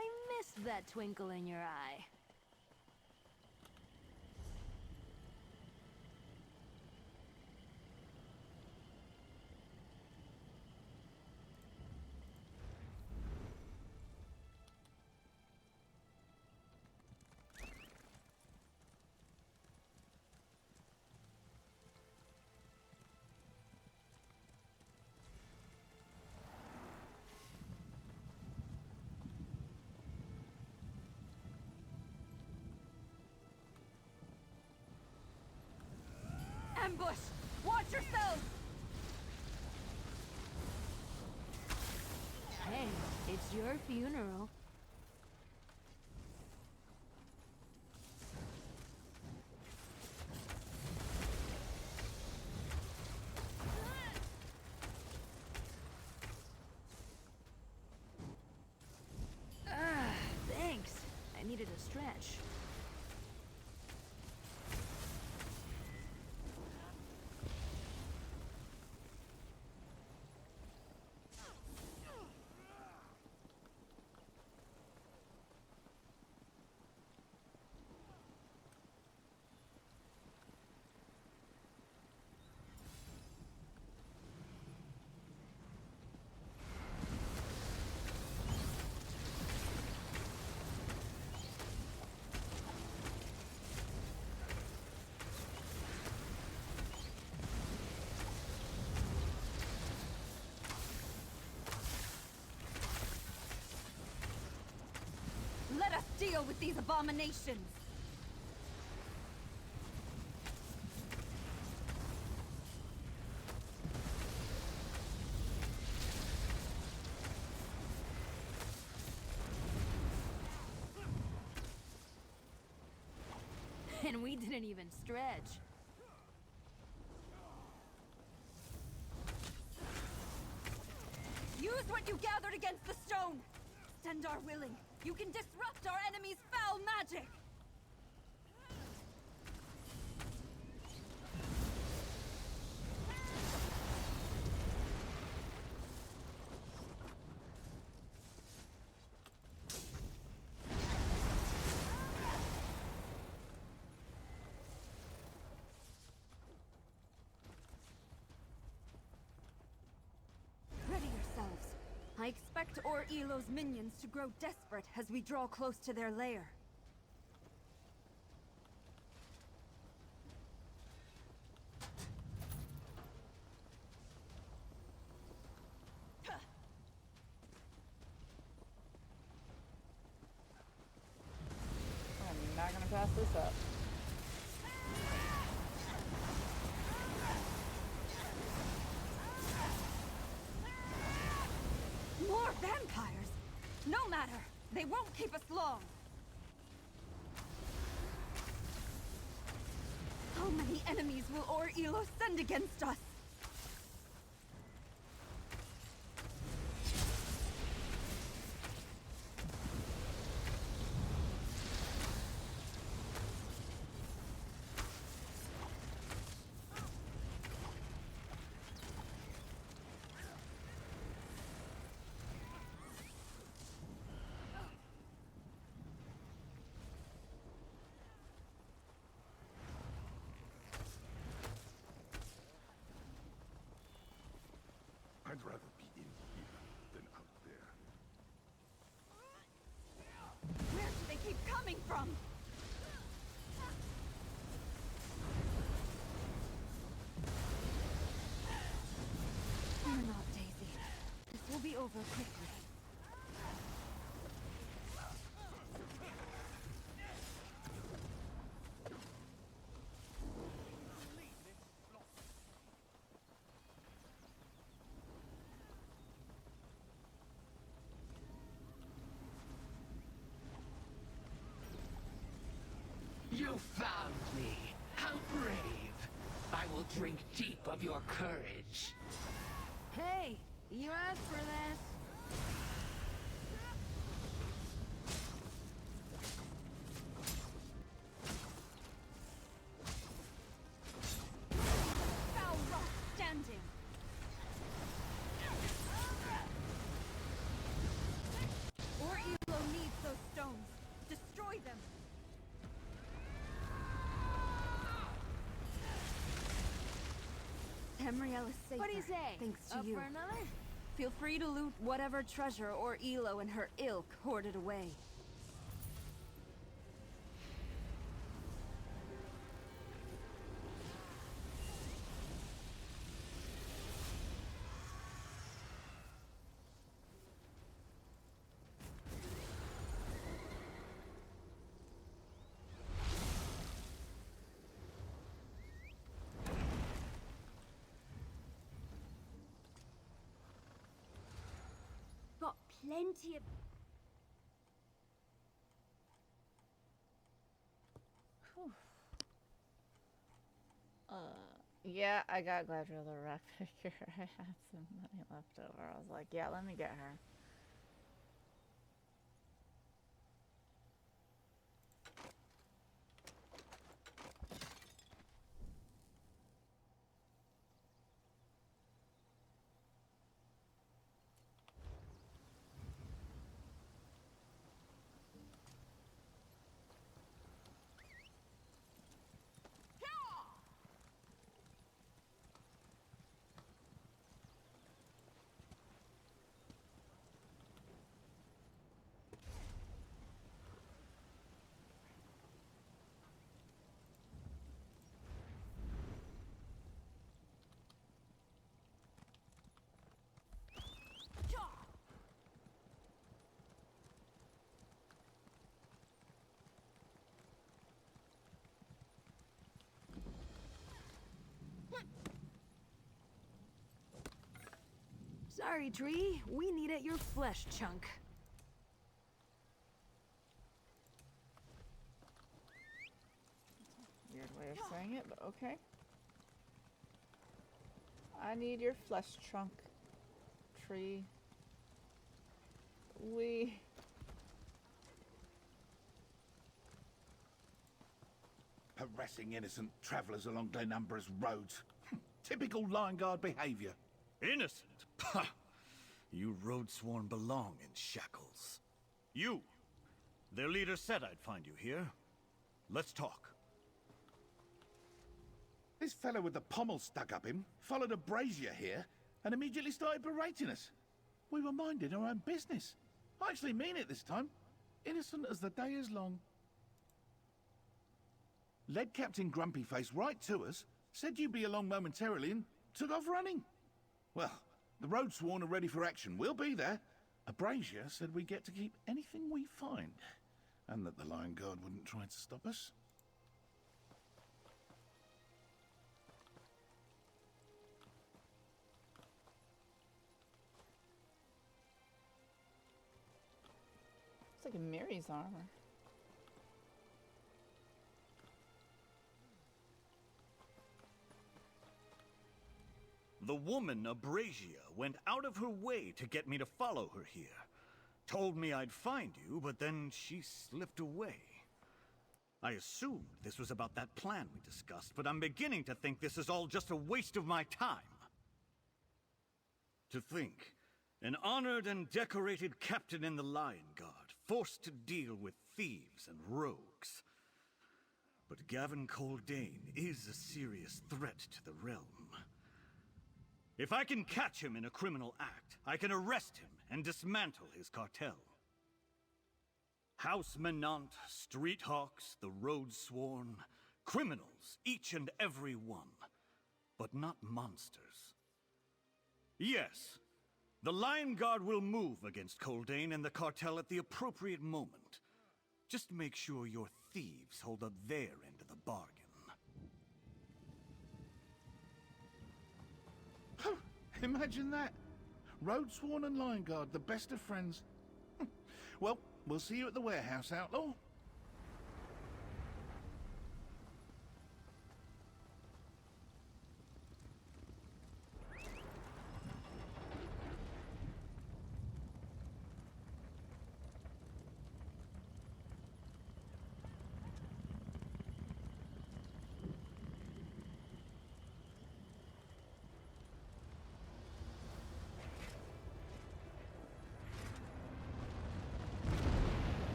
I missed that twinkle in your eye. Ambush! Watch yourselves! Hey, it's your funeral. Thanks. I needed a stretch. Let us deal with these abominations! And we didn't even stretch. Use what you gathered against the stone! Stendar willing, you can disrupt our enemy's foul magic! Ready yourselves. I expect Or Elo's minions to grow desperate as we draw close to their lair. I'm not gonna pass this up. More vampires! No matter! They won't keep us long! How many enemies will Or Elo send against us? I'd rather be in here than out there. Where do they keep coming from? Fear not, Daisy. This will be over quickly. You found me. How brave. I will drink deep of your courage. Hey, you asked for this. Foul rock standing! Or Elo needs those stones. Destroy them! Tamriel is safer. What do you say? Thanks to Up you. for another? Feel free to loot whatever treasure Or Elo and her ilk hoarded away. Got plenty of... Yeah, I got Gladriel the Rock Picker. I had some money left over. I was like, yeah, let me get her. Sorry, Tree. We needed your flesh chunk. way of saying it, but okay. I need your flesh trunk. Tree. Harassing innocent travelers along Glenumbra's roads. Typical Lion Guard behavior. Innocent? Pah! You roadsworn belong in shackles. You! Their leader said I'd find you here. Let's talk. This fellow with the pommel stuck up him followed a brazier here and immediately started berating us. We were minding our own business. I actually mean it this time. Innocent as the day is long. Led Captain Grumpyface right to us, said you'd be along momentarily and took off running. Well, the roadsworn are ready for action. We'll be there. A brazier said we get to keep anything we find, and that the Lion Guard wouldn't try to stop us. It's like a Mary's armor. The woman, Abrasia, went out of her way to get me to follow her here. Told me I'd find you, but then she slipped away. I assumed this was about that plan we discussed, but I'm beginning to think this is all just a waste of my time. To think, an honored and decorated captain in the Lion Guard, forced to deal with thieves and rogues. But Gavin Coldane is a serious threat to the realm. If I can catch him in a criminal act, I can arrest him and dismantle his cartel. House Menant, Street Hawks, the Road Sworn, criminals, each and every one, but not monsters. Yes, the Lion Guard will move against Coldane and the cartel at the appropriate moment. Just make sure your thieves hold up their end of the bargain. Imagine that. Roadsworn and Lion Guard, the best of friends. Well, we'll see you at the warehouse, Outlaw.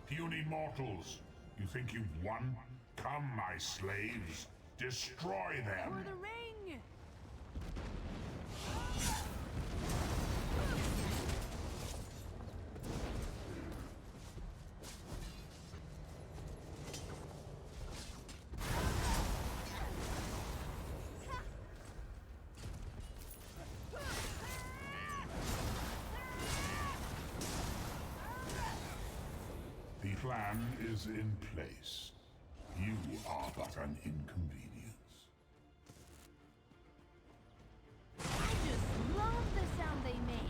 Puny mortals, you think you've won? Come, my slaves, destroy them! For the ring! The plan is in place. You are but an inconvenience. I just love the sound they make.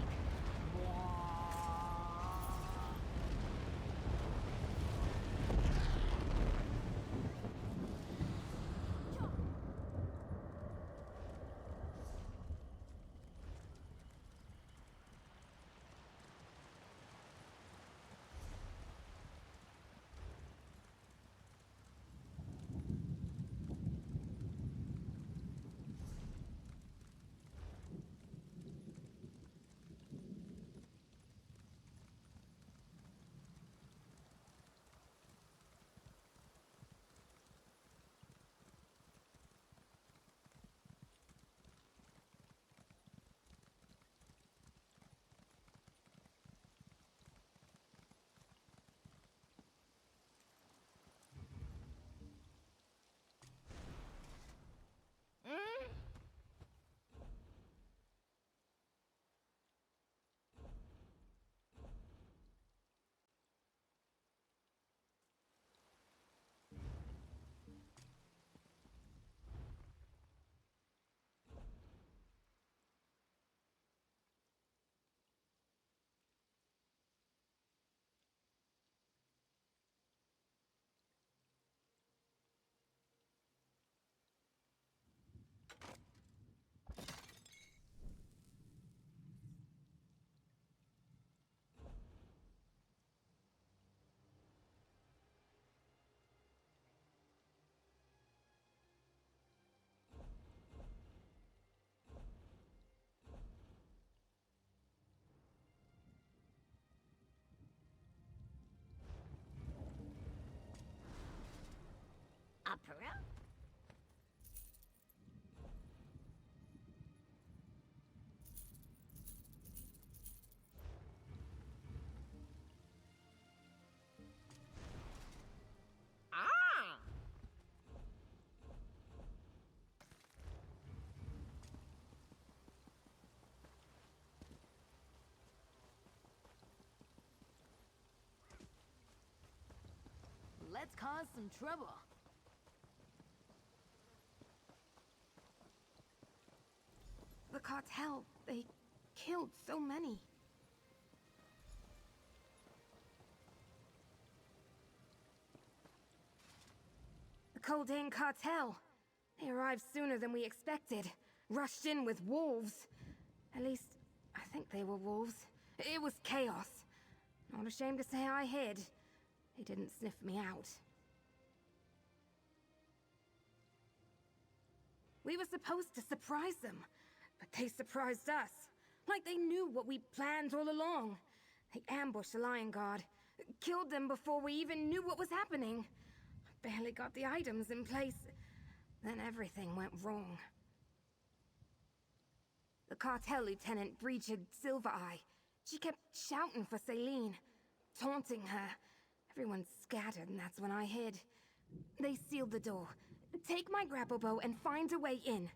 Opera? Ah! Let's cause some trouble. The cartel, they killed so many. The Coldane cartel. They arrived sooner than we expected. Rushed in with wolves. At least, I think they were wolves. It was chaos. Not ashamed to say I hid. They didn't sniff me out. We were supposed to surprise them, but they surprised us. Like they knew what we planned all along. They ambushed the Lion Guard, killed them before we even knew what was happening. Barely got the items in place. Then everything went wrong. The cartel lieutenant breached Silvereye. She kept shouting for Celine, taunting her. Everyone scattered, and that's when I hid. They sealed the door. Take my grapple bow and find a way in.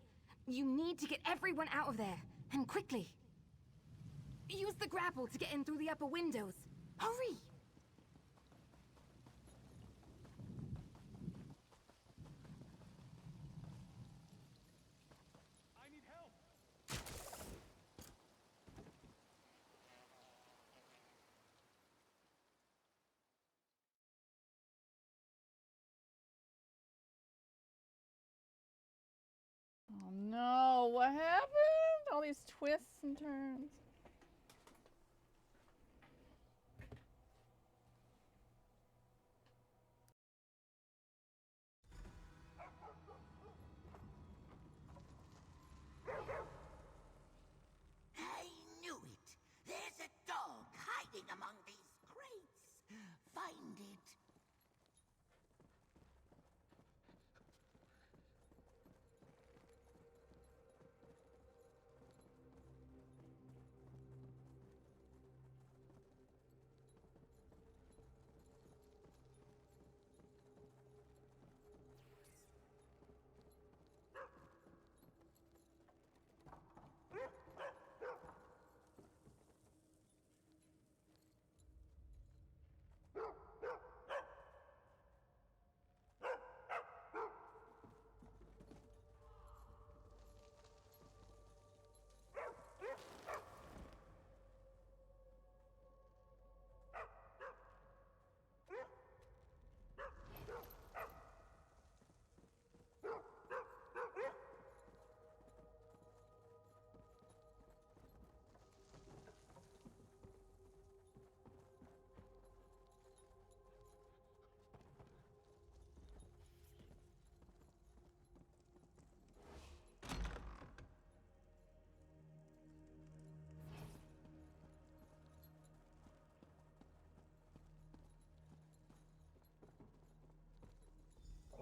You need to get everyone out of there, and quickly. Use the grapple to get in through the upper windows. Hurry! I need help! Oh no, what happened? All these twists and turns. I knew it. There's a dog hiding among these crates. Find it.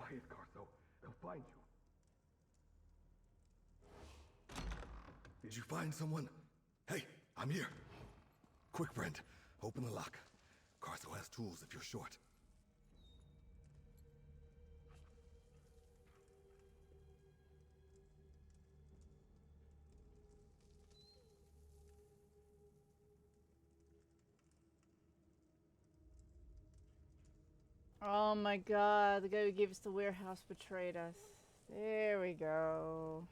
Quiet, Carso. They'll find you. Did you find someone? Hey, I'm here. Quick, friend. Open the lock. Carso has tools if you're short. Oh my god, the guy who gave us the warehouse betrayed us. There we go.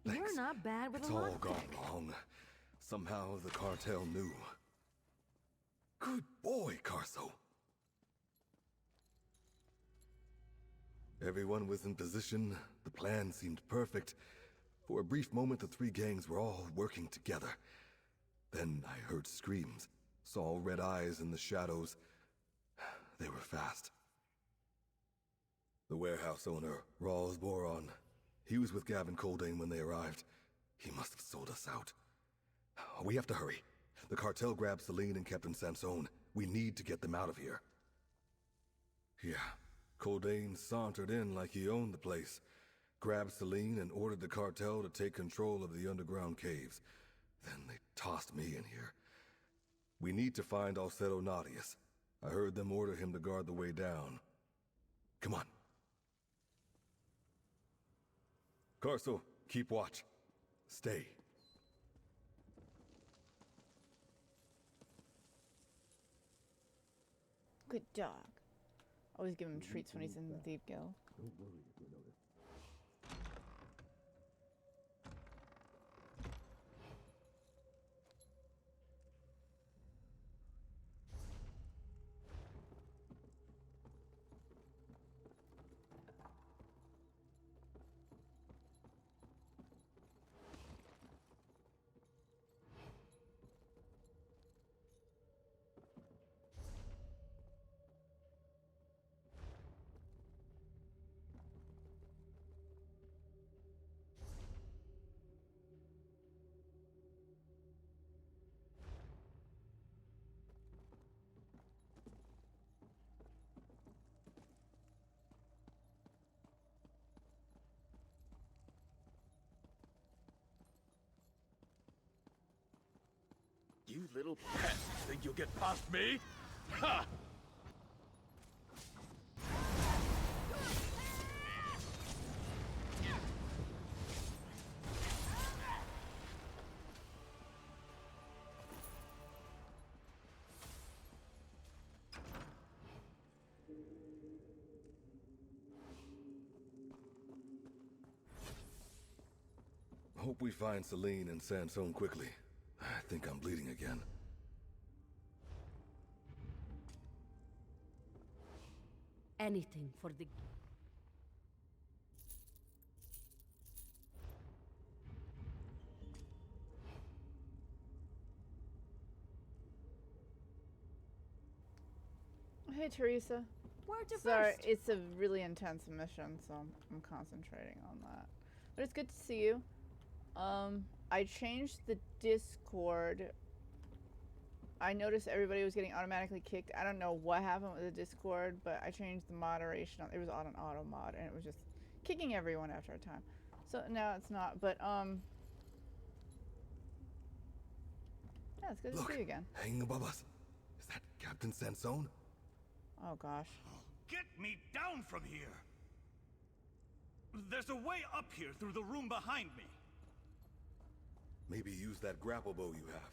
You're not bad with It's a all lockpick. gone wrong. Somehow the cartel knew. Good boy, Carso. Everyone was in position. The plan seemed perfect. For a brief moment, the three gangs were all working together. Then I heard screams, saw red eyes in the shadows. They were fast. The warehouse owner, Rawls Boron, he was with Gavin Coldane when they arrived. He must have sold us out. We have to hurry. The cartel grabbed Celine and Captain Sansone. We need to get them out of here. Yeah, Coldane sauntered in like he owned the place, grabbed Celine and ordered the cartel to take control of the underground caves. Then they tossed me in here. We need to find Alcedo Nadius. I heard them order him to guard the way down. Come on. Carso, keep watch. Stay. Good dog. Always give him treats when he's in the Thief Guild. Don't worry if we notice. You little pest! Think you'll get past me? Ha! Hope we find Celine and Sansone quickly. I think I'm bleeding again. Anything for the... Hey, Teresa. Where'd you Sorry, first? it's a really intense mission, so I'm concentrating on that. But it's good to see you. I changed the Discord. I noticed everybody was getting automatically kicked. I don't know what happened with the Discord, but I changed the moderation. It was on an auto mod, and it was just kicking everyone after a time. So now it's not, but yeah, it's good to see you again. Hanging above us. Is that Captain Sansone? Oh gosh. Get me down from here! There's a way up here through the room behind me. Maybe use that grapple bow you have.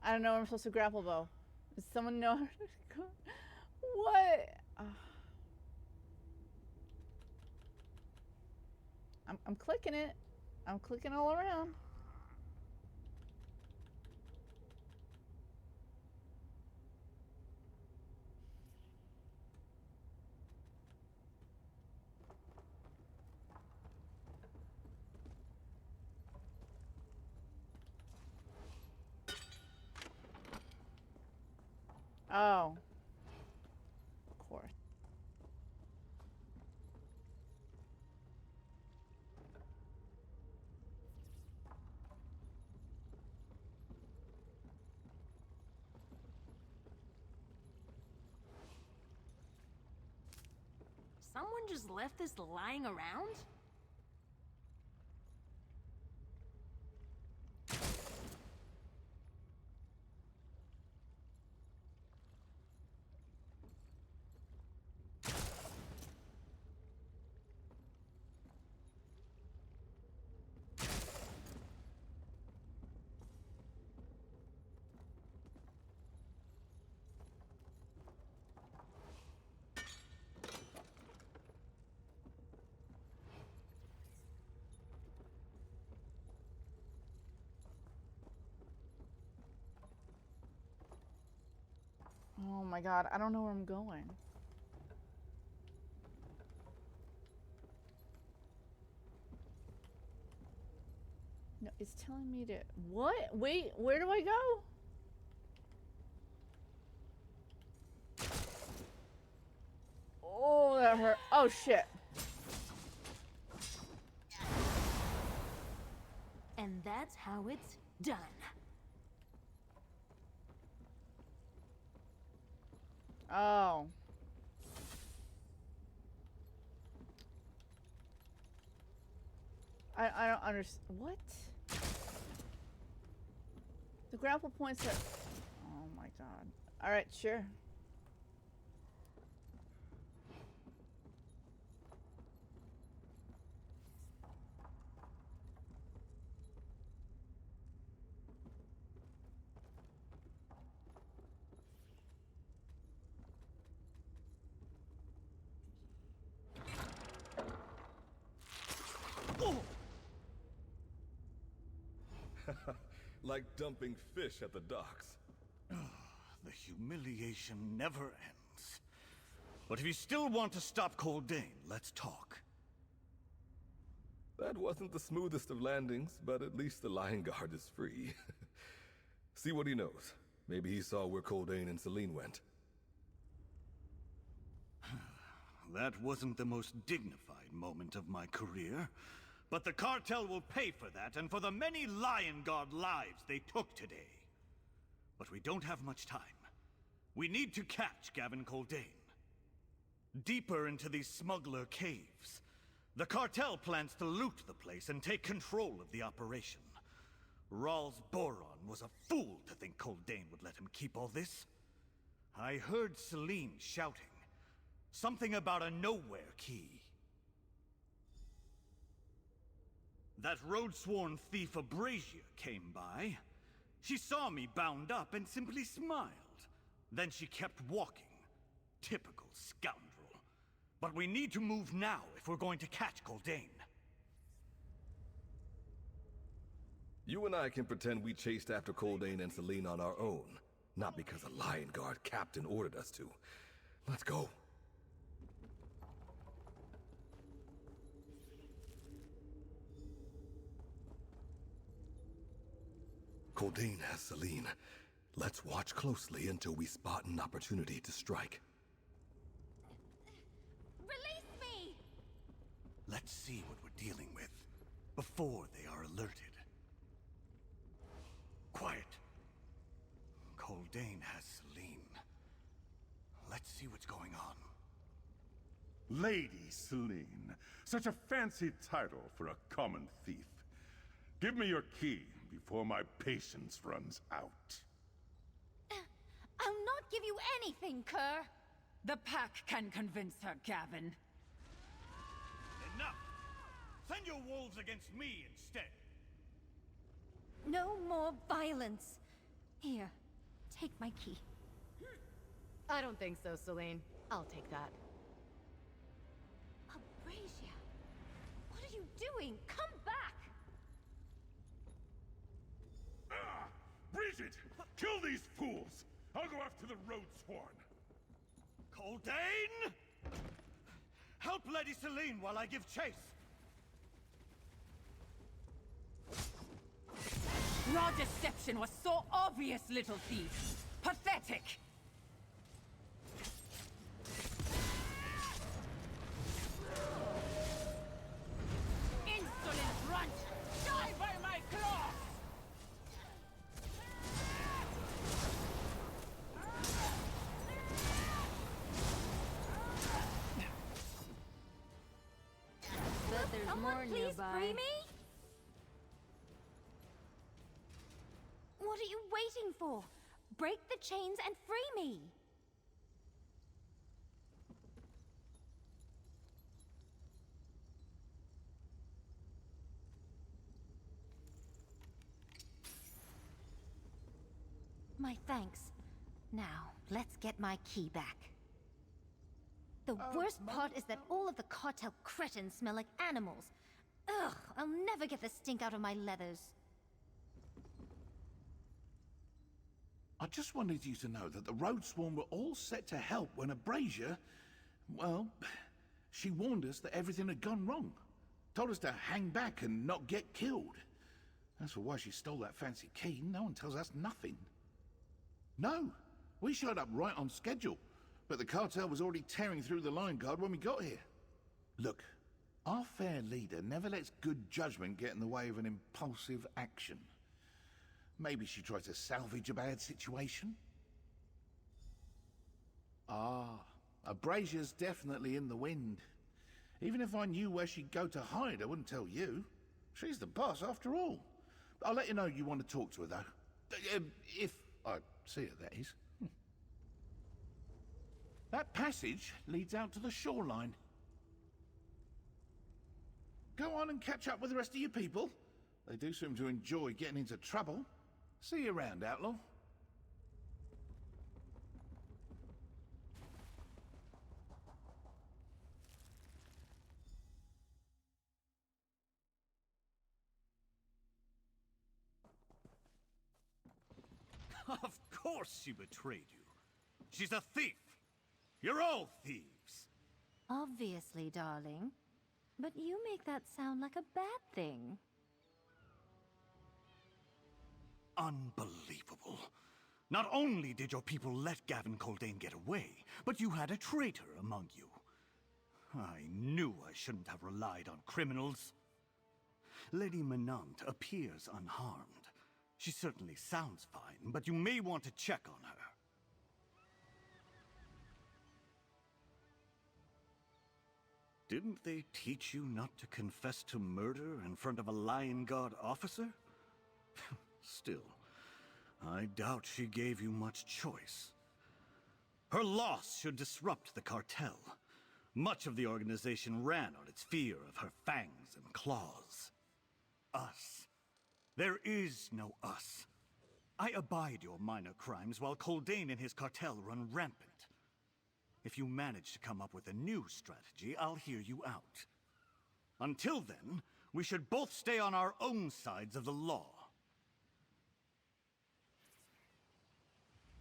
I don't know where I'm supposed to grapple bow. Does someone know how to go? What? I'm clicking it. I'm clicking all around. Oh. Of course. Someone just left this lying around? Oh my god, I don't know where I'm going. No, it's telling me to... What? Wait, where do I go? Oh, that hurt. Oh, shit. And that's how it's done. Oh. I don't understand. What? The grapple points are... Oh my god. Alright, sure. Like dumping fish at the docks. The humiliation never ends. But if you still want to stop Coldain, let's talk. That wasn't the smoothest of landings, but at least the Lion Guard is free. See what he knows. Maybe he saw where Coldain and Celine went. That wasn't the most dignified moment of my career. But the cartel will pay for that, and for the many Lion Guard lives they took today. But we don't have much time. We need to catch Gavin Coldain. Deeper into these smuggler caves, the cartel plans to loot the place and take control of the operation. Rawls Boron was a fool to think Coldain would let him keep all this. I heard Celine shouting. Something about a nowhere key. That road-sworn thief Abrasia came by. She saw me bound up and simply smiled. Then she kept walking. Typical scoundrel. But we need to move now if we're going to catch Coldain. You and I can pretend we chased after Coldain and Celine on our own. Not because a Lion Guard captain ordered us to. Let's go. Coldain has Celine. Let's watch closely until we spot an opportunity to strike. Release me! Let's see what we're dealing with before they are alerted. Quiet. Coldain has Celine. Let's see what's going on. Lady Celine. Such a fancy title for a common thief. Give me your key before my patience runs out. I'll not give you anything, Kerr. The pack can convince her, Gavin. Enough! Send your wolves against me instead. No more violence. Here, take my key. I don't think so, Celine. I'll take that. Abrasia! What are you doing? Come back! Ah! Bridget! Kill these fools! I'll go after the Roadsworn. Coldain! Help Lady Celine while I give chase! Your deception was so obvious, little thief. Pathetic! Insolent runt! Die by my claws! But there's more nearby. Free me? What are you waiting for? Break the chains and free me! My thanks. Now, let's get my key back. The worst part is that all of the cartel cretins smell like animals. Ugh, I'll never get the stink out of my leathers. I just wanted you to know that the Roadsworn were all set to help when Abrasia... well, she warned us that everything had gone wrong. Told us to hang back and not get killed. As for why she stole that fancy key, no one tells us nothing. No, we showed up right on schedule, but the cartel was already tearing through the Lion Guard when we got here. Look, our fair leader never lets good judgment get in the way of an impulsive action. Maybe she tried to salvage a bad situation? Ah, Abrasia's definitely in the wind. Even if I knew where she'd go to hide, I wouldn't tell you. She's the boss after all. I'll let you know you want to talk to her, though. If I see her, that is. That passage leads out to the shoreline. Go on and catch up with the rest of your people. They do seem to enjoy getting into trouble. See you around, outlaw. Of course she betrayed you. She's a thief. You're all thieves. Obviously, darling. But you make that sound like a bad thing. Unbelievable. Not only did your people let Gavin Coldain get away, but you had a traitor among you. I knew I shouldn't have relied on criminals. Lady Menant appears unharmed. She certainly sounds fine, but you may want to check on her. Didn't they teach you not to confess to murder in front of a Lion Guard officer? Still, I doubt she gave you much choice. Her loss should disrupt the cartel. Much of the organization ran on its fear of her fangs and claws. Us. There is no us. I abide your minor crimes while Coldain and his cartel run rampant. If you manage to come up with a new strategy, I'll hear you out. Until then, we should both stay on our own sides of the law.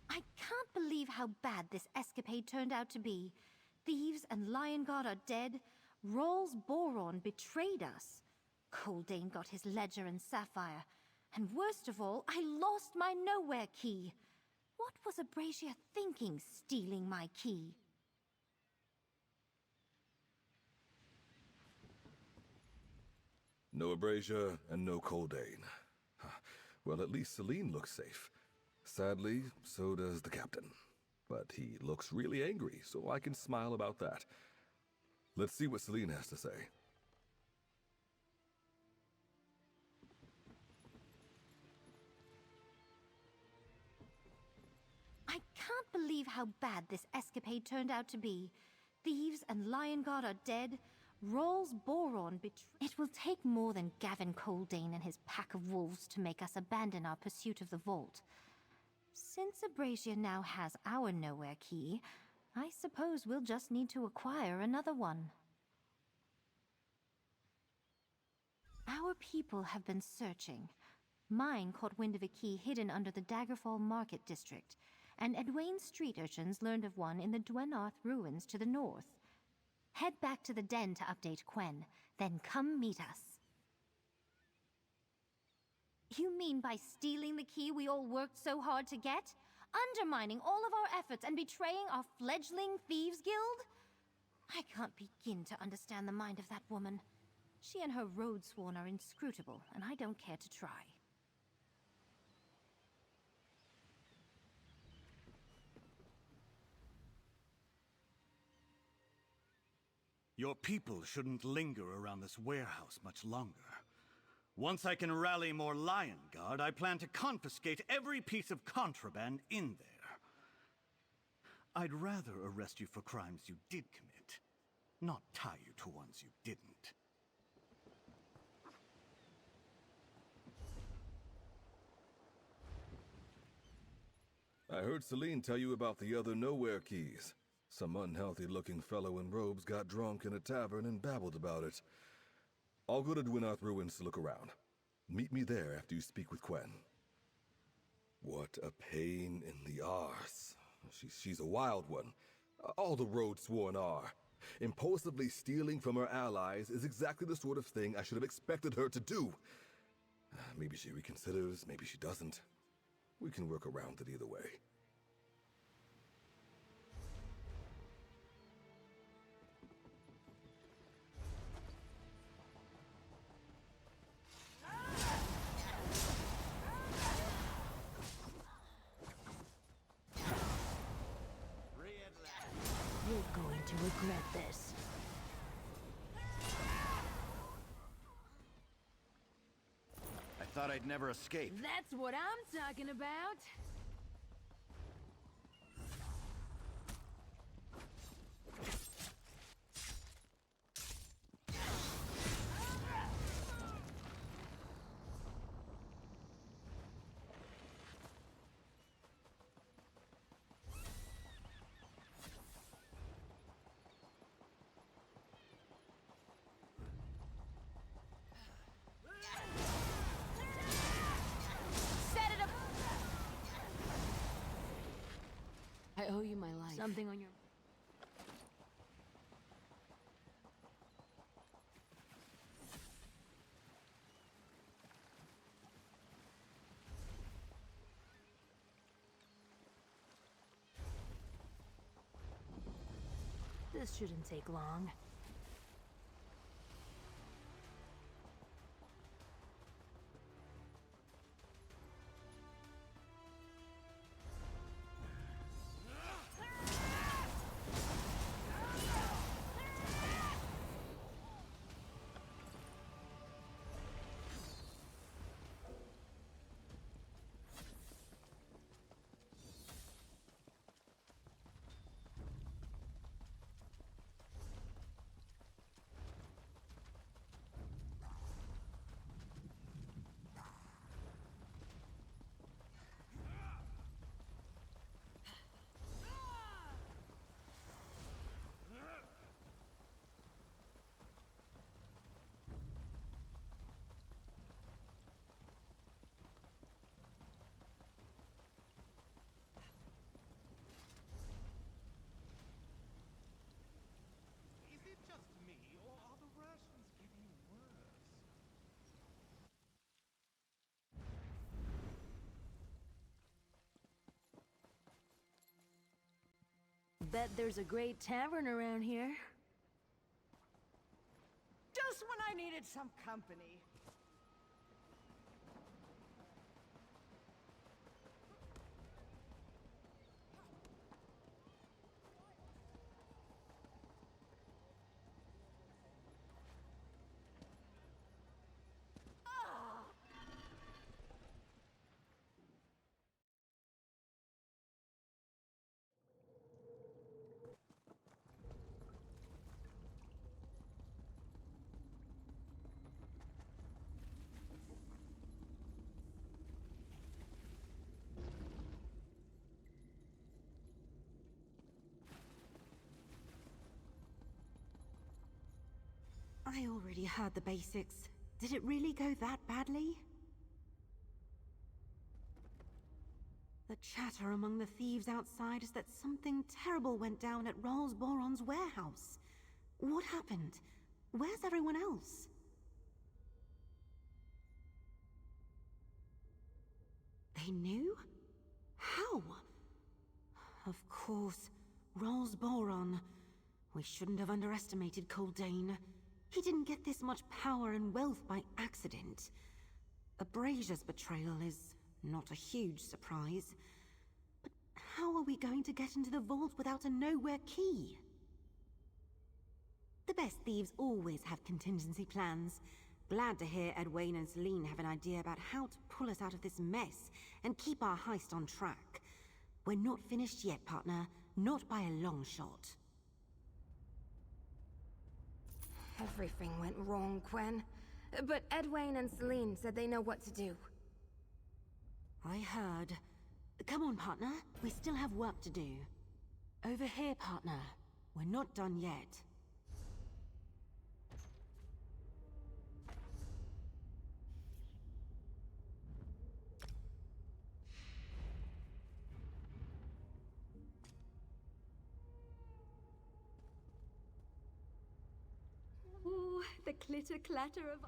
I can't believe how bad this escapade turned out to be. Thieves and Lion Guard are dead. Rawls Boron betrayed us. Coldain got his ledger and sapphire. And worst of all, I lost my nowhere key. What was Abrasia thinking, stealing my key? No Abrasia and no Coldain. Well, at least Celine looks safe. Sadly, so does the captain. But he looks really angry, so I can smile about that. Let's see what Celine has to say. I can't believe how bad this escapade turned out to be. Thieves and Lion Guard are dead. Rawls Boron It will take more than Gavin Coldain and his pack of wolves to make us abandon our pursuit of the vault. Since Abrasia now has our nowhere key, I suppose we'll just need to acquire another one. Our people have been searching. Mine caught wind of a key hidden under the Daggerfall Market District, and Edwayne's street urchins learned of one in the Dwenarth ruins to the north. Head back to the den to update Quen, then come meet us. You mean by stealing the key we all worked so hard to get? Undermining all of our efforts and betraying our fledgling Thieves Guild? I can't begin to understand the mind of that woman. She and her Roadsworn are inscrutable, and I don't care to try. Your people shouldn't linger around this warehouse much longer. Once I can rally more Lion Guard, I plan to confiscate every piece of contraband in there. I'd rather arrest you for crimes you did commit, not tie you to ones you didn't. I heard Celine tell you about the other nowhere keys. Some unhealthy-looking fellow in robes got drunk in a tavern and babbled about it. I'll go to Dwenarth Ruins to look around. Meet me there after you speak with Quen. What a pain in the arse. She's a wild one. All the Roadsworn are. Impulsively stealing from her allies is exactly the sort of thing I should have expected her to do. Maybe she reconsiders, maybe she doesn't. We can work around it either way. You're going to regret this. I thought I'd never escape. That's what I'm talking about. I owe you my life. Something on your... This shouldn't take long. Is it just me, or are the rations getting worse? Bet there's a great tavern around here. Just when I needed some company. I already heard the basics. Did it really go that badly? The chatter among the thieves outside is that something terrible went down at Rolls Boron's warehouse. What happened? Where's everyone else? They knew? How? Of course, Rolls Boron. We shouldn't have underestimated Coldane. He didn't get this much power and wealth by accident. Abrasia's betrayal is not a huge surprise. But how are we going to get into the vault without a nowhere key? The best thieves always have contingency plans. Glad to hear Edwayne and Celine have an idea about how to pull us out of this mess and keep our heist on track. We're not finished yet, partner. Not by a long shot. Everything went wrong, Gwen. But Edwayne and Celine said they know what to do. I heard. Come on, partner. We still have work to do. Over here, partner. We're not done yet. Ooh, the clitter-clatter of...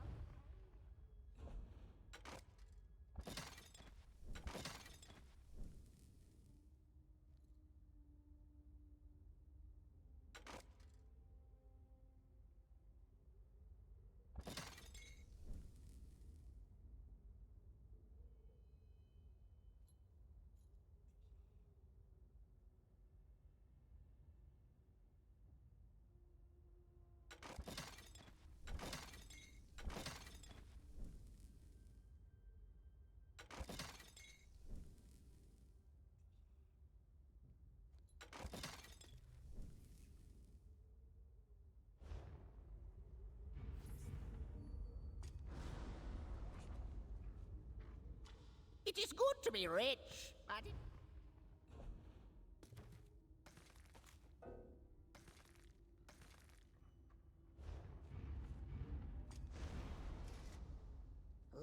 It is good to be rich, but it...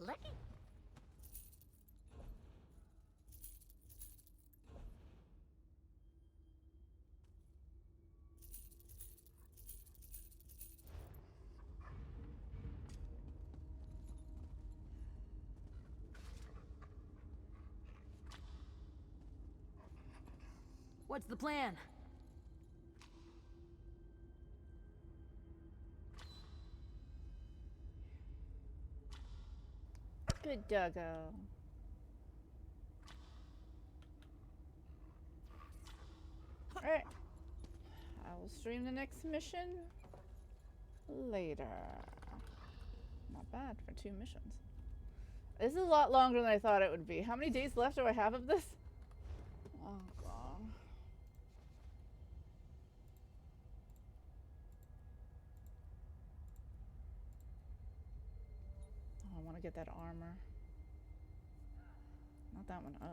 Lucky. What's the plan? Good doggo. Alright. I will stream the next mission later. Not bad for 2 missions. This is a lot longer than I thought it would be. How many days left do I have of this? Oh god. Oh, I want to get that armor. Not that one. Oh.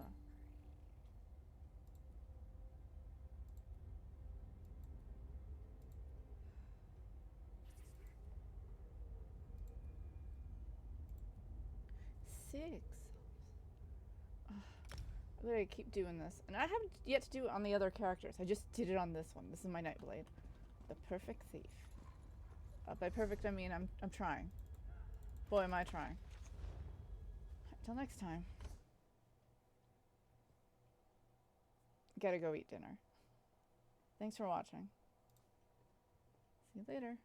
Six. Ugh. I better keep doing this. And I haven't yet to do it on the other characters. I just did it on this one. This is my Nightblade. The perfect thief. By perfect, I mean I'm trying. Boy, am I trying. Until next time. Gotta go eat dinner. Thanks for watching. See you later.